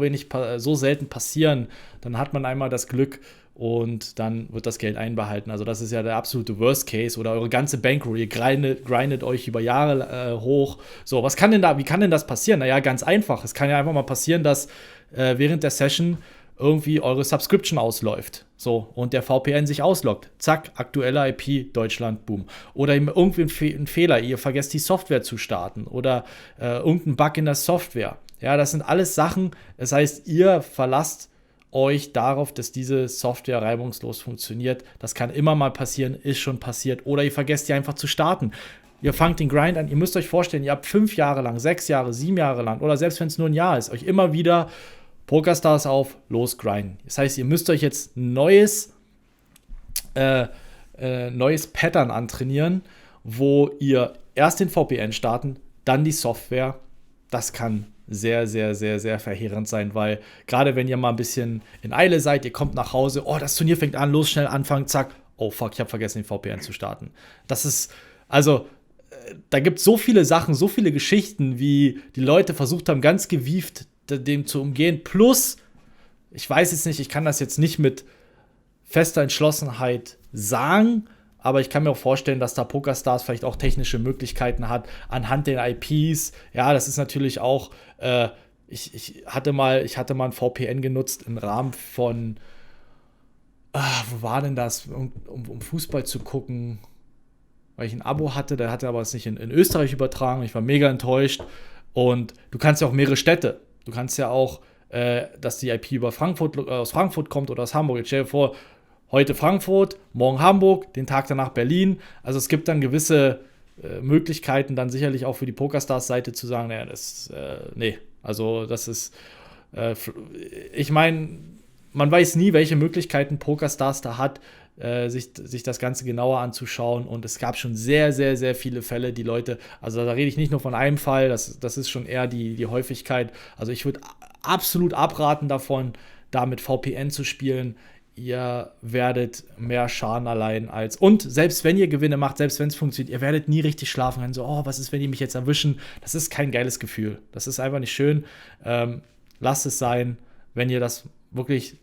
selten passieren, dann hat man einmal das Glück und dann wird das Geld einbehalten. Also das ist ja der absolute Worst Case oder eure ganze Bankroll, ihr grindet euch über Jahre hoch. So, wie kann denn das passieren? Naja, ganz einfach. Es kann ja einfach mal passieren, dass während der Session irgendwie eure Subscription ausläuft. So, und der VPN sich ausloggt. Zack, aktuelle IP, Deutschland, boom. Oder irgendwie ein Fehler, ihr vergesst die Software zu starten oder irgendein Bug in der Software. Ja, das sind alles Sachen, das heißt, ihr verlasst euch darauf, dass diese Software reibungslos funktioniert. Das kann immer mal passieren, ist schon passiert. Oder ihr vergesst die einfach zu starten. Ihr fangt den Grind an, ihr müsst euch vorstellen, ihr habt 5 Jahre lang, 6 Jahre, 7 Jahre lang oder selbst wenn es nur ein Jahr ist, euch immer wieder PokerStars auf, los grinden. Das heißt, ihr müsst euch jetzt ein neues Pattern antrainieren, wo ihr erst den VPN starten, dann die Software. Das kann sehr, sehr, sehr, sehr verheerend sein, weil gerade wenn ihr mal ein bisschen in Eile seid, ihr kommt nach Hause, das Turnier fängt an, los, schnell anfangen, zack, oh fuck, ich habe vergessen, den VPN zu starten. Das ist, also, da gibt es so viele Sachen, so viele Geschichten, wie die Leute versucht haben, ganz gewieft dem zu umgehen. Plus, ich weiß jetzt nicht, ich kann das jetzt nicht mit fester Entschlossenheit sagen, aber ich kann mir auch vorstellen, dass da PokerStars vielleicht auch technische Möglichkeiten hat, anhand den IPs. Ja, das ist natürlich auch, ich hatte mal ein VPN genutzt im Rahmen von, wo war denn das, um Fußball zu gucken, weil ich ein Abo hatte, der hatte aber es nicht in Österreich übertragen, ich war mega enttäuscht. Und du kannst ja auch mehrere Städte, du kannst ja auch, dass die IP aus Frankfurt kommt oder aus Hamburg. Jetzt stell dir vor, heute Frankfurt, morgen Hamburg, den Tag danach Berlin. Also es gibt dann gewisse Möglichkeiten, dann sicherlich auch für die PokerStars-Seite zu sagen, nee, also das ist Ich meine, man weiß nie, welche Möglichkeiten PokerStars da hat, sich das Ganze genauer anzuschauen. Und es gab schon sehr, sehr, sehr viele Fälle, die Leute, also da rede ich nicht nur von einem Fall, das ist schon eher die Häufigkeit. Also ich würde absolut abraten davon, da mit VPN zu spielen. Ihr werdet mehr Schaden allein als. Und selbst wenn ihr Gewinne macht, selbst wenn es funktioniert, ihr werdet nie richtig schlafen können. So, oh, was ist, wenn die mich jetzt erwischen? Das ist kein geiles Gefühl. Das ist einfach nicht schön. Lasst es sein. Wenn ihr das wirklich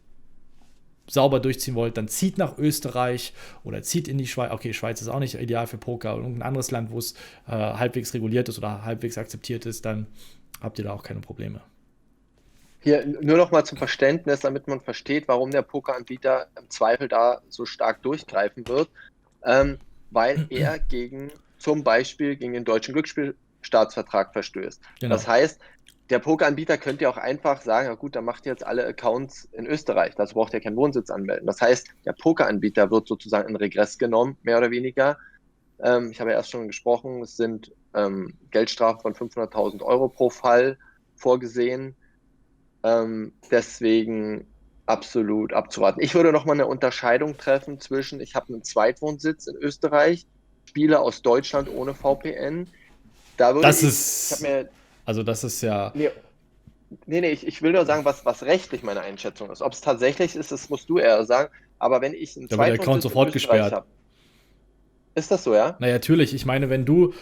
sauber durchziehen wollt, dann zieht nach Österreich oder zieht in die Schweiz. Okay, Schweiz ist auch nicht ideal für Poker, aber irgendein anderes Land, wo es halbwegs reguliert ist oder halbwegs akzeptiert ist, dann habt ihr da auch keine Probleme. Hier nur noch mal zum Verständnis, damit man versteht, warum der Pokeranbieter im Zweifel da so stark durchgreifen wird, weil er zum Beispiel gegen den deutschen Glücksspielstaatsvertrag verstößt. Genau. Das heißt, der Pokeranbieter könnte ja auch einfach sagen, ja gut, dann macht ihr jetzt alle Accounts in Österreich, dazu braucht ihr keinen Wohnsitz anmelden. Das heißt, der Pokeranbieter wird sozusagen in Regress genommen, mehr oder weniger. Ich habe ja erst schon gesprochen, es sind Geldstrafen von 500.000 Euro pro Fall vorgesehen. Deswegen absolut abzuraten. Ich würde nochmal eine Unterscheidung treffen zwischen, ich habe einen Zweitwohnsitz in Österreich, spiele aus Deutschland ohne VPN. Da würde das ist ja. Ich will nur sagen, was rechtlich meine Einschätzung ist. Ob es tatsächlich ist, das musst du eher sagen. Aber wenn ich einen Zweitwohnsitz der Account sofort gesperrt habe. Ist das so, ja? Naja, natürlich. Ich meine, wenn du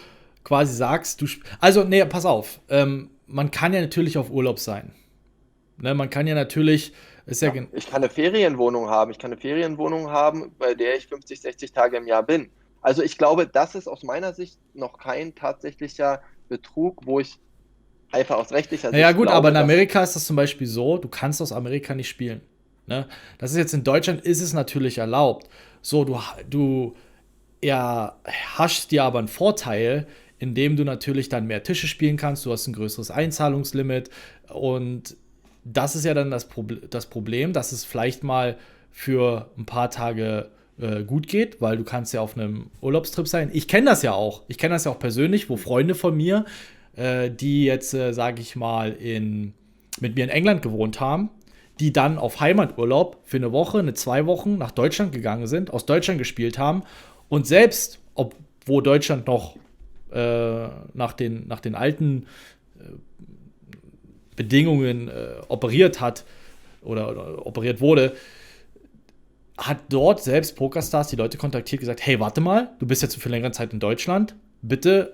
quasi sagst, pass auf. Man kann ja natürlich auf Urlaub sein. Ne, man kann ja natürlich. Ich kann eine Ferienwohnung haben. Bei der ich 50, 60 Tage im Jahr bin. Also ich glaube, das ist aus meiner Sicht noch kein tatsächlicher Betrug, wo ich einfach aus rechtlicher Sicht. Ja, gut, aber in Amerika ist das zum Beispiel so, du kannst aus Amerika nicht spielen. Ne? Das ist jetzt in Deutschland, ist es natürlich erlaubt. So, du haschst dir aber einen Vorteil, indem du natürlich dann mehr Tische spielen kannst, du hast ein größeres Einzahlungslimit und das ist ja dann das Problem, dass es vielleicht mal für ein paar Tage gut geht, weil du kannst ja auf einem Urlaubstrip sein. Ich kenne das ja auch. Ich kenne das ja auch persönlich, wo Freunde von mir, die jetzt, sage ich mal, mit mir in England gewohnt haben, die dann auf Heimaturlaub für eine Woche, 2 Wochen nach Deutschland gegangen sind, aus Deutschland gespielt haben und selbst, wo Deutschland noch nach den alten Bedingungen operiert hat oder operiert wurde, hat dort selbst PokerStars die Leute kontaktiert, gesagt, hey, warte mal, du bist jetzt für längere Zeit in Deutschland, bitte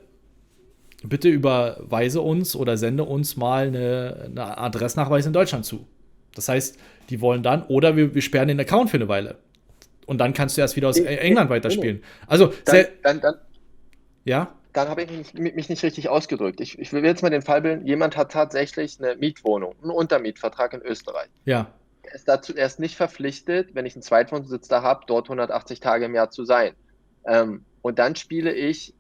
überweise uns oder sende uns mal eine Adressnachweis in Deutschland zu. Das heißt, die wollen dann, oder wir sperren den Account für eine Weile. Und dann kannst du erst wieder aus England weiterspielen. Also, ja? Dann habe ich mich nicht richtig ausgedrückt. Ich will jetzt mal den Fall bilden, jemand hat tatsächlich eine Mietwohnung, einen Untermietvertrag in Österreich. Ja. Er ist nicht verpflichtet, wenn ich einen Zweitwohnsitz da habe, dort 180 Tage im Jahr zu sein. Und dann spiele ich,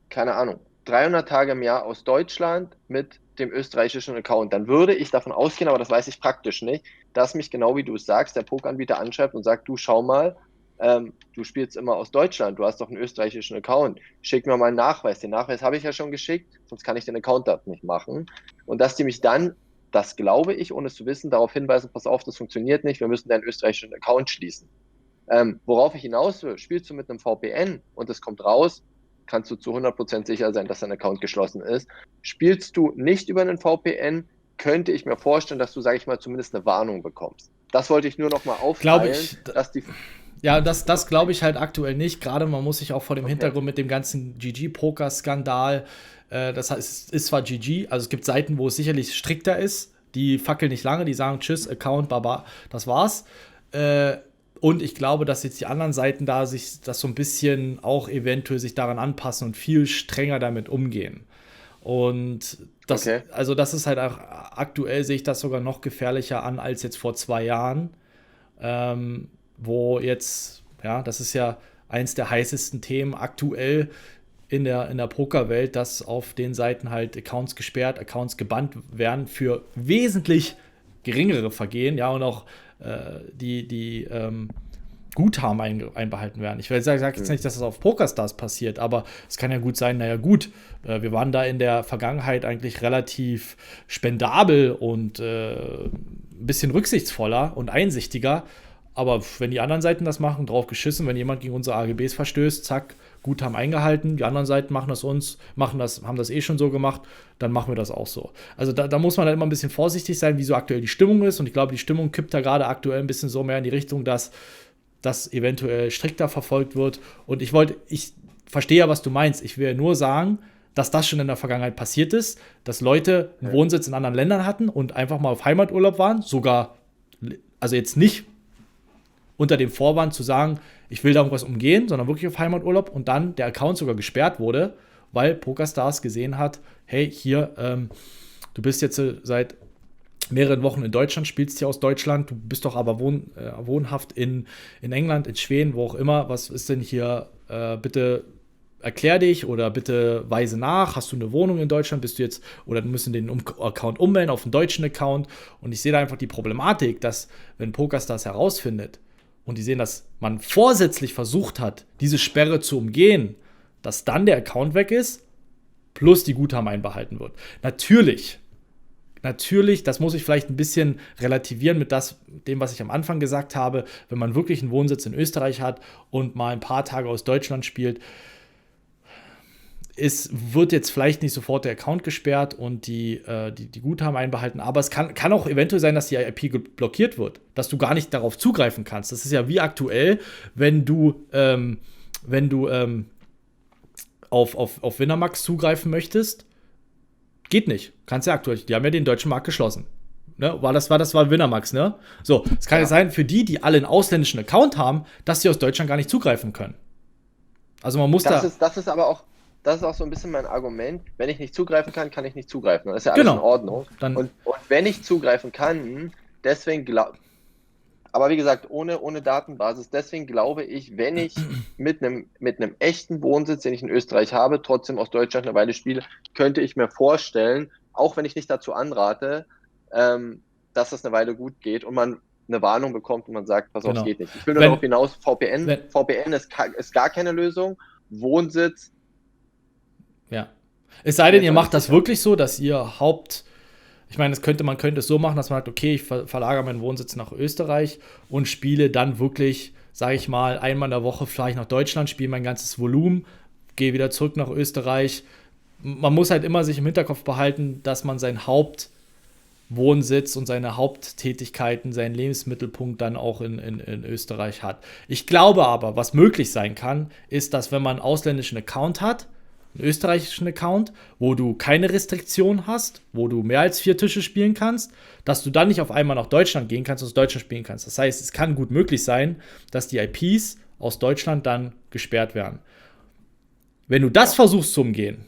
keine Ahnung, 300 Tage im Jahr aus Deutschland mit dem österreichischen Account. Dann würde ich davon ausgehen, aber das weiß ich praktisch nicht, dass mich genau wie du es sagst, der Pokeranbieter anschreibt und sagt, du schau mal, du spielst immer aus Deutschland, du hast doch einen österreichischen Account, schick mir mal einen Nachweis. Den Nachweis habe ich ja schon geschickt, sonst kann ich den Account dort nicht machen. Und dass die mich dann, das glaube ich, ohne es zu wissen, darauf hinweisen, pass auf, das funktioniert nicht, wir müssen deinen österreichischen Account schließen. Worauf ich hinaus will, spielst du mit einem VPN und es kommt raus, kannst du zu 100% sicher sein, dass dein Account geschlossen ist. Spielst du nicht über einen VPN, könnte ich mir vorstellen, dass du, sage ich mal, zumindest eine Warnung bekommst. Das wollte ich nur noch mal aufteilen, dass die... Ja, das glaube ich halt aktuell nicht. Gerade man muss sich auch vor dem Hintergrund mit dem ganzen GG-Poker-Skandal, das heißt, es ist zwar GG, also es gibt Seiten, wo es sicherlich strikter ist, die fackeln nicht lange, die sagen tschüss, Account, baba, das war's. Und ich glaube, dass jetzt die anderen Seiten da sich das so ein bisschen auch eventuell sich daran anpassen und viel strenger damit umgehen. Und das ist halt auch, aktuell sehe ich das sogar noch gefährlicher an als jetzt vor 2 Jahren. Wo jetzt, ja, das ist ja eins der heißesten Themen aktuell in der Pokerwelt, dass auf den Seiten halt Accounts gesperrt, Accounts gebannt werden für wesentlich geringere Vergehen, ja, und auch die Guthaben einbehalten werden. Ich sage jetzt nicht, dass das auf PokerStars passiert, aber es kann ja gut sein, naja gut, wir waren da in der Vergangenheit eigentlich relativ spendabel und ein bisschen rücksichtsvoller und einsichtiger, aber wenn die anderen Seiten das machen, drauf geschissen, wenn jemand gegen unsere AGBs verstößt, zack, Guthaben eingehalten, die anderen Seiten haben das eh schon so gemacht, dann machen wir das auch so. Also da muss man halt immer ein bisschen vorsichtig sein, wie so aktuell die Stimmung ist, und ich glaube, die Stimmung kippt da gerade aktuell ein bisschen so mehr in die Richtung, dass das eventuell strikter verfolgt wird. Und ich verstehe ja, was du meinst. Ich will nur sagen, dass das schon in der Vergangenheit passiert ist, dass Leute einen Wohnsitz in anderen Ländern hatten und einfach mal auf Heimaturlaub waren, sogar, also jetzt nicht unter dem Vorwand zu sagen, ich will da irgendwas umgehen, sondern wirklich auf Heimaturlaub, und dann der Account sogar gesperrt wurde, weil PokerStars gesehen hat, hey, hier, du bist jetzt seit mehreren Wochen in Deutschland, spielst hier aus Deutschland, du bist doch aber wohnhaft in England, in Schweden, wo auch immer, was ist denn hier, bitte erklär dich oder bitte weise nach, hast du eine Wohnung in Deutschland, bist du jetzt, oder müssen den Account ummelden auf einen deutschen Account, und ich sehe da einfach die Problematik, dass, wenn PokerStars herausfindet und die sehen, dass man vorsätzlich versucht hat, diese Sperre zu umgehen, dass dann der Account weg ist, plus die Guthaben einbehalten wird. Natürlich, das muss ich vielleicht ein bisschen relativieren mit dem, was ich am Anfang gesagt habe. Wenn man wirklich einen Wohnsitz in Österreich hat und mal ein paar Tage aus Deutschland spielt, es wird jetzt vielleicht nicht sofort der Account gesperrt und die Guthaben einbehalten, aber es kann auch eventuell sein, dass die IP blockiert wird, dass du gar nicht darauf zugreifen kannst. Das ist ja wie aktuell, wenn du auf Winamax zugreifen möchtest. Geht nicht. Kannst ja aktuell. Die haben ja den deutschen Markt geschlossen. Ne? War Winamax, ne? So, es kann ja sein, für die alle einen ausländischen Account haben, dass sie aus Deutschland gar nicht zugreifen können. Also man muss das ist aber auch, das ist auch so ein bisschen mein Argument. Wenn ich nicht zugreifen kann, kann ich nicht zugreifen. Das ist ja alles in Ordnung. Und wenn ich zugreifen kann, aber wie gesagt, ohne Datenbasis, deswegen glaube ich, wenn ich mit einem echten Wohnsitz, den ich in Österreich habe, trotzdem aus Deutschland eine Weile spiele, könnte ich mir vorstellen, auch wenn ich nicht dazu anrate, dass das eine Weile gut geht und man eine Warnung bekommt und man sagt, pass auf, es geht nicht. Ich will nur darauf hinaus, VPN ist gar keine Lösung. Wohnsitz. Ja. Es sei denn, ihr macht das wirklich so, dass ihr ich meine, man könnte es so machen, dass man sagt, okay, ich verlagere meinen Wohnsitz nach Österreich und spiele dann wirklich, sage ich mal, einmal in der Woche vielleicht nach Deutschland, spiele mein ganzes Volumen, gehe wieder zurück nach Österreich. Man muss halt immer sich im Hinterkopf behalten, dass man seinen Hauptwohnsitz und seine Haupttätigkeiten, seinen Lebensmittelpunkt dann auch in Österreich hat. Ich glaube aber, was möglich sein kann, ist, dass wenn man einen ausländischen Account hat, einen österreichischen Account, wo du keine Restriktion hast, wo du mehr als 4 Tische spielen kannst, dass du dann nicht auf einmal nach Deutschland gehen kannst und aus Deutschland spielen kannst. Das heißt, es kann gut möglich sein, dass die IPs aus Deutschland dann gesperrt werden. Wenn du das versuchst zu umgehen,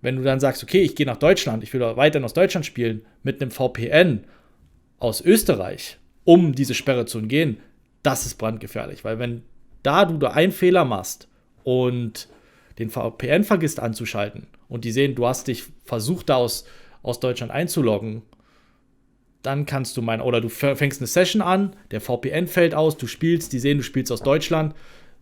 wenn du dann sagst, okay, ich gehe nach Deutschland, ich will weiterhin aus Deutschland spielen, mit einem VPN aus Österreich, um diese Sperre zu umgehen, das ist brandgefährlich. Weil wenn du da einen Fehler machst und den VPN vergisst anzuschalten und die sehen, du hast dich versucht, da aus Deutschland einzuloggen, dann kannst du oder du fängst eine Session an, der VPN fällt aus, du spielst, die sehen, du spielst aus Deutschland,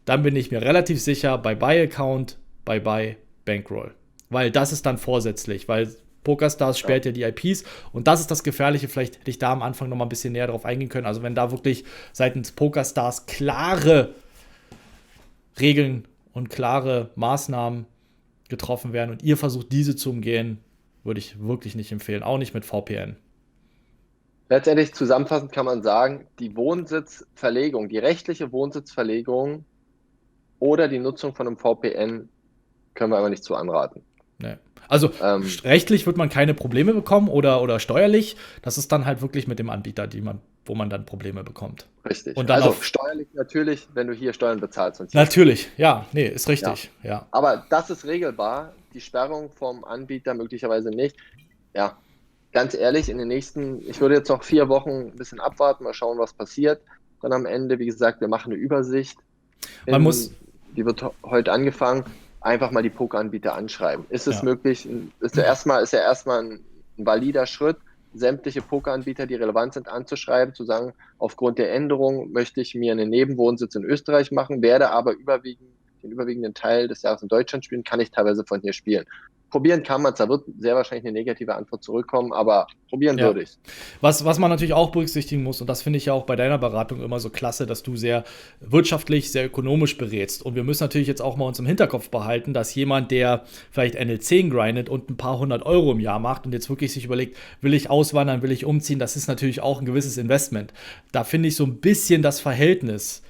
dann bin ich mir relativ sicher, Bye-Bye-Account, Bye-Bye-Bankroll. Weil das ist dann vorsätzlich, weil PokerStars sperrt ja die IPs und das ist das Gefährliche. Vielleicht hätte ich da am Anfang noch mal ein bisschen näher drauf eingehen können. Also wenn da wirklich seitens PokerStars klare Regeln und klare Maßnahmen getroffen werden und ihr versucht, diese zu umgehen, würde ich wirklich nicht empfehlen. Auch nicht mit VPN. Letztendlich zusammenfassend kann man sagen, die Wohnsitzverlegung, die rechtliche Wohnsitzverlegung oder die Nutzung von einem VPN können wir aber nicht zu anraten. Nee. Also rechtlich wird man keine Probleme bekommen oder steuerlich. Das ist dann halt wirklich mit dem Anbieter, wo man dann Probleme bekommt. Richtig. Und dann also steuerlich natürlich, wenn du hier Steuern bezahlst. Und natürlich, ja, nee, ist richtig. Ja. Aber das ist regelbar. Die Sperrung vom Anbieter möglicherweise nicht. Ja, ganz ehrlich, ich würde jetzt noch 4 Wochen ein bisschen abwarten, mal schauen, was passiert. Dann am Ende, wie gesagt, wir machen eine Übersicht. Die wird heute angefangen. Einfach mal die Pokeranbieter anschreiben. Ist es möglich? Ist ja erstmal ein valider Schritt, sämtliche Pokeranbieter, die relevant sind, anzuschreiben, zu sagen, aufgrund der Änderung möchte ich mir einen Nebenwohnsitz in Österreich machen, werde aber den überwiegenden Teil des Jahres in Deutschland spielen, kann ich teilweise von hier spielen. Probieren kann man es, da wird sehr wahrscheinlich eine negative Antwort zurückkommen, aber probieren Ja. würde ich. Was man natürlich auch berücksichtigen muss, und das finde ich ja auch bei deiner Beratung immer so klasse, dass du sehr wirtschaftlich, sehr ökonomisch berätst. Und wir müssen natürlich jetzt auch mal uns im Hinterkopf behalten, dass jemand, der vielleicht NL10 grindet und ein paar hundert Euro im Jahr macht und jetzt wirklich sich überlegt, will ich auswandern, will ich umziehen, das ist natürlich auch ein gewisses Investment. Da finde ich so ein bisschen das Verhältnis,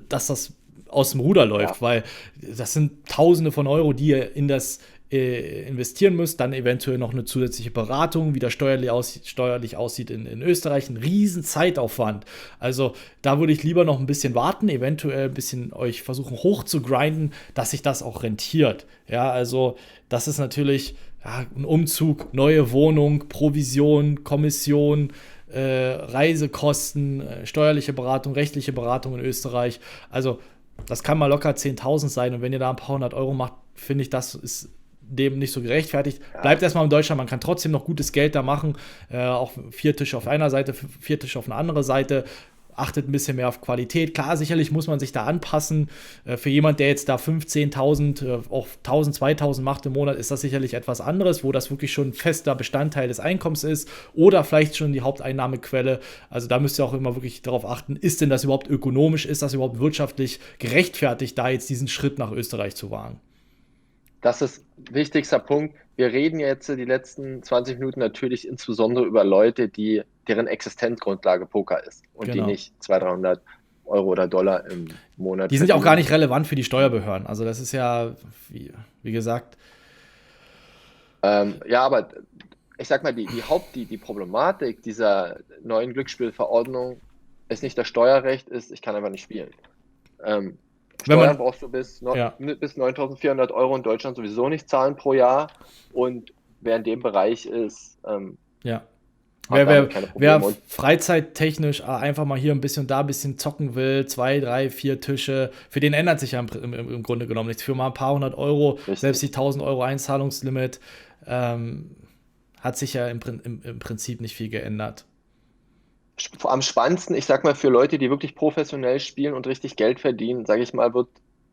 dass das aus dem Ruder läuft, Ja. weil das sind Tausende von Euro, die ihr in das investieren müsst, dann eventuell noch eine zusätzliche Beratung, wie das steuerlich aussieht in Österreich, ein riesen Zeitaufwand. Also da würde ich lieber noch ein bisschen warten, eventuell ein bisschen euch versuchen hoch zu grinden, dass sich das auch rentiert. Ja, also das ist natürlich ein Umzug, neue Wohnung, Provision, Kommission, Reisekosten, steuerliche Beratung, rechtliche Beratung in Österreich. Also das kann mal locker 10.000 sein und wenn ihr da ein paar hundert Euro macht, finde ich, das ist dem nicht so gerechtfertigt. Bleibt erstmal in Deutschland, man kann trotzdem noch gutes Geld da machen. Auch 4 Tische auf einer Seite, 4 Tische auf einer anderen Seite. Achtet ein bisschen mehr auf Qualität. Klar, sicherlich muss man sich da anpassen. Für jemand, der jetzt da 15.000, auch 1.000, 2.000 macht im Monat, ist das sicherlich etwas anderes, wo das wirklich schon ein fester Bestandteil des Einkommens ist oder vielleicht schon die Haupteinnahmequelle. Also da müsst ihr auch immer wirklich darauf achten, ist denn das überhaupt ökonomisch, ist das überhaupt wirtschaftlich gerechtfertigt, da jetzt diesen Schritt nach Österreich zu wagen? Das ist ein wichtigster Punkt. Wir reden jetzt die letzten 20 Minuten natürlich insbesondere über Leute, deren Existenzgrundlage Poker ist und die Genau. nicht 200, 300 Euro oder Dollar im Monat Die sind ja auch gar verdienen. nicht relevant für die Steuerbehörden. Also das ist ja, wie gesagt, Ja, aber ich sag mal, die Problematik dieser neuen Glücksspielverordnung ist nicht das Steuerrecht, ist, ich kann einfach nicht spielen. Ähm, wenn Steuern man, brauchst du ja, bis 9.400 Euro in Deutschland sowieso nicht zahlen pro Jahr. Und wer in dem Bereich ist, ja. hat Wer, damit wer, keine wer Probleme. Und freizeittechnisch einfach mal hier ein bisschen da ein bisschen zocken will, 2, 3, 4 Tische, für den ändert sich ja im Grunde genommen nichts. Für mal ein paar hundert Euro, selbst die richtig. 1.000 Euro Einzahlungslimit, ähm, hat sich ja im Prinzip nicht viel geändert. Am spannendsten, ich sag mal, für Leute, die wirklich professionell spielen und richtig Geld verdienen, sage ich mal, wird,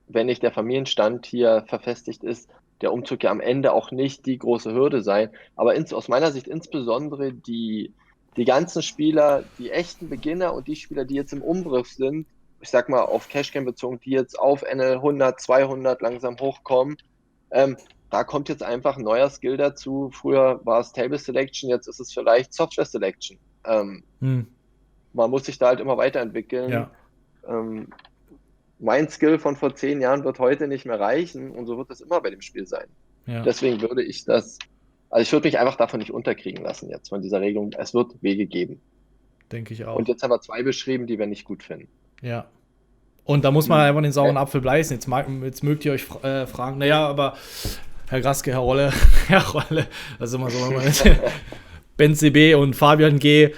wenn nicht der Familienstand hier verfestigt ist, der Umzug ja am Ende auch nicht die große Hürde sein. Aber aus meiner Sicht insbesondere die ganzen Spieler, die echten Beginner und die Spieler, die jetzt im Umbruch sind, ich sag mal auf Cashgame bezogen, die jetzt auf NL 100, 200 langsam hochkommen, da kommt jetzt einfach ein neuer Skill dazu. Früher war es Table Selection, jetzt ist es vielleicht Software Selection. Hm, Man muss sich da halt immer weiterentwickeln. ja, Ähm, Mein Skill von vor 10 Jahren wird heute nicht mehr reichen und so wird es immer bei dem Spiel sein. ja, Deswegen also ich würde mich einfach davon nicht unterkriegen lassen jetzt von dieser Regelung. Es wird Wege geben. denke ich Und auch. jetzt haben wir zwei beschrieben, die wir nicht gut finden. Ja. Und da muss man Hm. einfach den sauren Apfel beißen. Jetzt mögt ihr euch fragen, naja, aber Herr Graske, Herr Rolle, Herr Rolle, das ist immer so, wenn man mit Ben CB und Fabian G.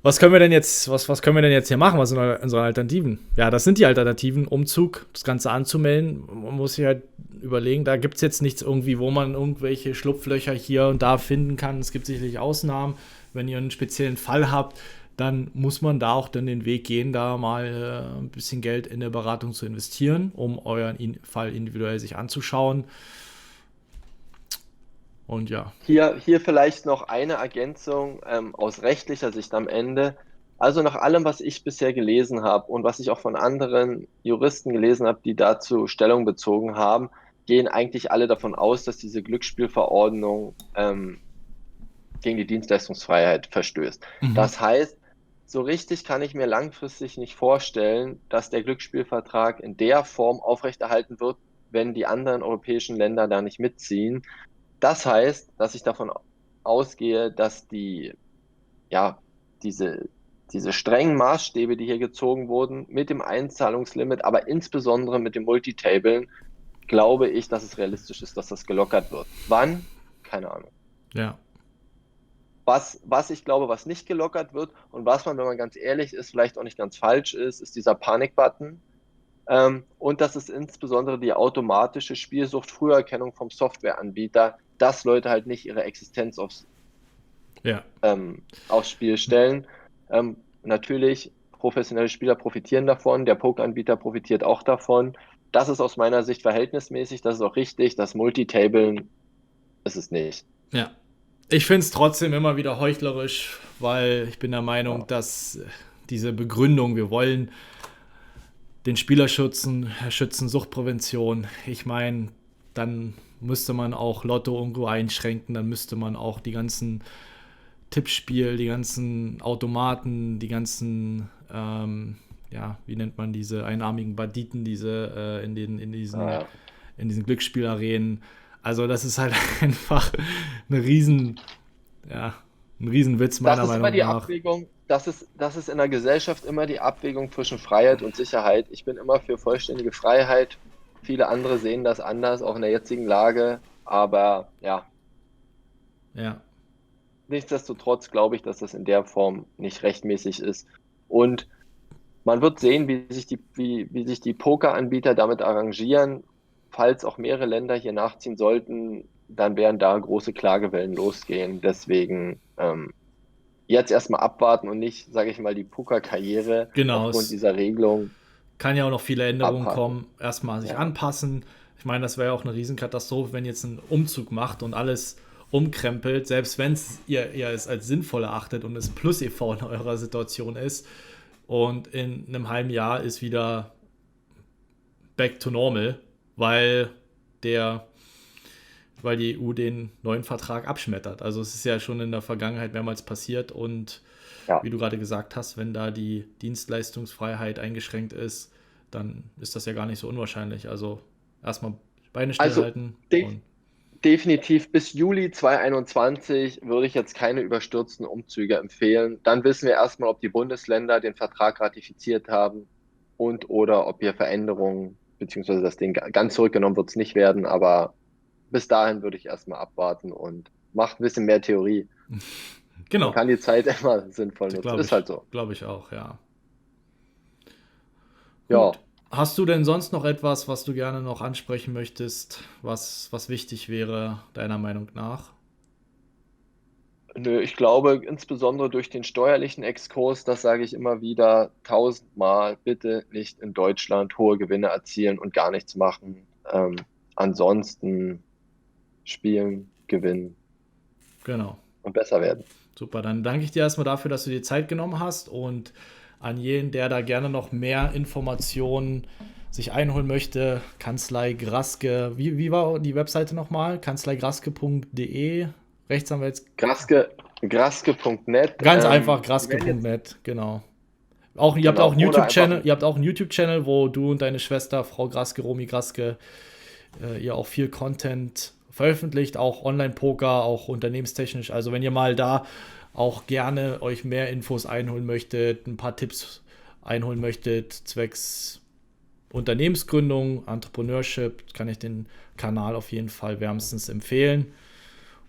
Was können wir denn jetzt, was können wir denn jetzt hier machen? Was sind unsere Alternativen? Ja, das sind die Alternativen, Umzug, das Ganze anzumelden. Man muss sich halt überlegen, da gibt es jetzt nichts irgendwie, wo man irgendwelche Schlupflöcher hier und da finden kann. Es gibt sicherlich Ausnahmen. Wenn ihr einen speziellen Fall habt, dann muss man da auch dann den Weg gehen, da mal ein bisschen Geld in der Beratung zu investieren, um euren Fall individuell sich anzuschauen. Und ja. Hier vielleicht noch eine Ergänzung aus rechtlicher Sicht am Ende. Also nach allem, was ich bisher gelesen habe und was ich auch von anderen Juristen gelesen habe, die dazu Stellung bezogen haben, gehen eigentlich alle davon aus, dass diese Glücksspielverordnung gegen die Dienstleistungsfreiheit verstößt. Mhm. Das heißt, so richtig kann ich mir langfristig nicht vorstellen, dass der Glücksspielvertrag in der Form aufrechterhalten wird, wenn die anderen europäischen Länder da nicht mitziehen. Das heißt, dass ich davon ausgehe, dass ja, diese, diese strengen Maßstäbe, die hier gezogen wurden, mit dem Einzahlungslimit, aber insbesondere mit dem Multitablen, glaube ich, dass es realistisch ist, dass das gelockert wird. Wann? Keine Ahnung. Ja. Was ich glaube, was nicht gelockert wird und was man, wenn man ganz ehrlich ist, vielleicht auch nicht ganz falsch ist dieser Panik-Button. Und das ist insbesondere die automatische Spielsucht-Früherkennung vom Softwareanbieter, dass Leute halt nicht ihre Existenz Ja, aufs Spiel stellen. Natürlich, professionelle Spieler profitieren davon, der Pokeranbieter profitiert auch davon. Das ist aus meiner Sicht verhältnismäßig, das ist auch richtig. Das Multitablen ist es nicht. ja. Ich finde es trotzdem immer wieder heuchlerisch, weil ich bin der Meinung, Ja. dass diese Begründung, wir wollen den Spieler schützen, Suchtprävention. Ich meine, dann müsste man auch Lotto irgendwo einschränken, dann müsste man auch die ganzen Tippspiel, die ganzen Automaten, die ganzen, ja, wie nennt man diese einarmigen Banditen, diese Ja. in diesen Glücksspielarenen. Also das ist halt einfach eine riesen, ja, ein Riesenwitz Das meiner ist immer Meinung die nach. Abwägung, das ist in der Gesellschaft immer die Abwägung zwischen Freiheit und Sicherheit. Ich bin immer für vollständige Freiheit. Viele andere sehen das anders, auch in der jetzigen Lage. Aber ja, Ja, nichtsdestotrotz glaube ich, dass das in der Form nicht rechtmäßig ist. Und man wird sehen, wie sich die Pokeranbieter damit arrangieren. Falls auch mehrere Länder hier nachziehen sollten, dann werden da große Klagewellen losgehen. Deswegen jetzt erstmal abwarten und nicht, sage ich mal, die Pokerkarriere genau. aufgrund Es dieser Regelung kann ja auch noch viele Änderungen abhaken. kommen. Erstmal sich Ja, anpassen. Ich meine, das wäre ja auch eine Riesenkatastrophe, wenn jetzt ein Umzug macht und alles umkrempelt, selbst wenn ihr es als sinnvoll erachtet und es Plus e.V. in eurer Situation ist. Und in einem halben Jahr ist wieder back to normal, weil der, weil die EU den neuen Vertrag abschmettert. Also es ist ja schon in der Vergangenheit mehrmals passiert und ja. wie du gerade gesagt hast, wenn da die Dienstleistungsfreiheit eingeschränkt ist, dann ist das ja gar nicht so unwahrscheinlich. Also erstmal Beine Also stillhalten de und definitiv bis Juli 2021 würde ich jetzt keine überstürzten Umzüge empfehlen. Dann wissen wir erstmal, ob die Bundesländer den Vertrag ratifiziert haben und oder ob hier Veränderungen, beziehungsweise das Ding ganz zurückgenommen wird es nicht werden, aber bis dahin würde ich erstmal abwarten und macht ein bisschen mehr Theorie. Man genau, kann die Zeit immer sinnvoll nutzen. Ist halt so. glaube ich auch, ja. Gut. Ja, Hast du denn sonst noch etwas, was du gerne noch ansprechen möchtest, was wichtig wäre, deiner Meinung nach? nö, ich glaube, insbesondere durch den steuerlichen Exkurs, das sage ich immer wieder, tausendmal, bitte nicht in Deutschland hohe Gewinne erzielen und gar nichts machen. Ansonsten spielen, gewinnen Genau. und besser werden. Super, dann danke ich dir erstmal dafür, dass du dir Zeit genommen hast und an jeden, der da gerne noch mehr Informationen sich einholen möchte, Kanzlei Graske, wie war die Webseite nochmal? Kanzleigraske.de, Rechtsanwalts, Graske.net, ganz einfach wir werden jetzt, graske.net, genau. Auch, ihr habt auch genau, einen oder einfach, YouTube-Channel, ihr habt auch einen YouTube-Channel, wo du und deine Schwester, Frau Graske, Romy Graske, ihr auch viel Content veröffentlicht, auch Online-Poker, auch unternehmenstechnisch. Also wenn ihr mal da auch gerne euch mehr Infos einholen möchtet, ein paar Tipps einholen möchtet, zwecks Unternehmensgründung, Entrepreneurship, kann ich den Kanal auf jeden Fall wärmstens empfehlen.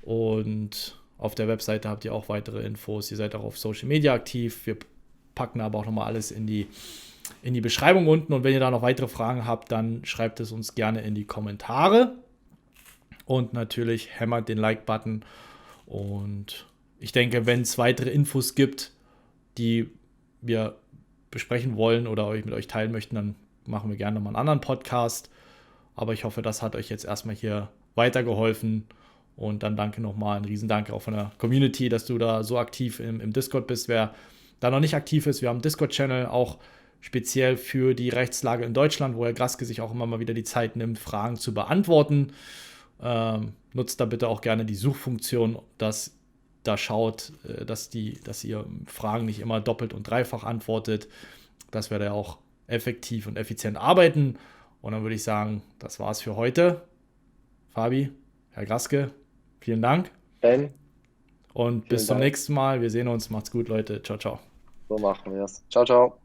Und auf der Webseite habt ihr auch weitere Infos. Ihr seid auch auf Social Media aktiv. Wir packen aber auch nochmal alles in die Beschreibung unten. Und wenn ihr da noch weitere Fragen habt, dann schreibt es uns gerne in die Kommentare. Und natürlich hämmert den Like-Button. Und ich denke, wenn es weitere Infos gibt, die wir besprechen wollen oder mit euch teilen möchten, dann machen wir gerne mal einen anderen Podcast. Aber ich hoffe, das hat euch jetzt erstmal hier weitergeholfen. Und dann danke nochmal, ein Riesendank auch von der Community, dass du da so aktiv im Discord bist. Wer da noch nicht aktiv ist, wir haben einen Discord-Channel auch speziell für die Rechtslage in Deutschland, wo Herr Graske sich auch immer mal wieder die Zeit nimmt, Fragen zu beantworten. Nutzt da bitte auch gerne die Suchfunktion, dass da schaut, dass ihr Fragen nicht immer doppelt und dreifach antwortet, dass wir da auch effektiv und effizient arbeiten. Und dann würde ich sagen, das war's für heute. Fabi, Herr Graske, vielen Dank Ben, und bis vielen zum Dank. nächsten Mal. Wir sehen uns. Macht's gut, Leute. Ciao, ciao. So machen wir es. Ciao, ciao.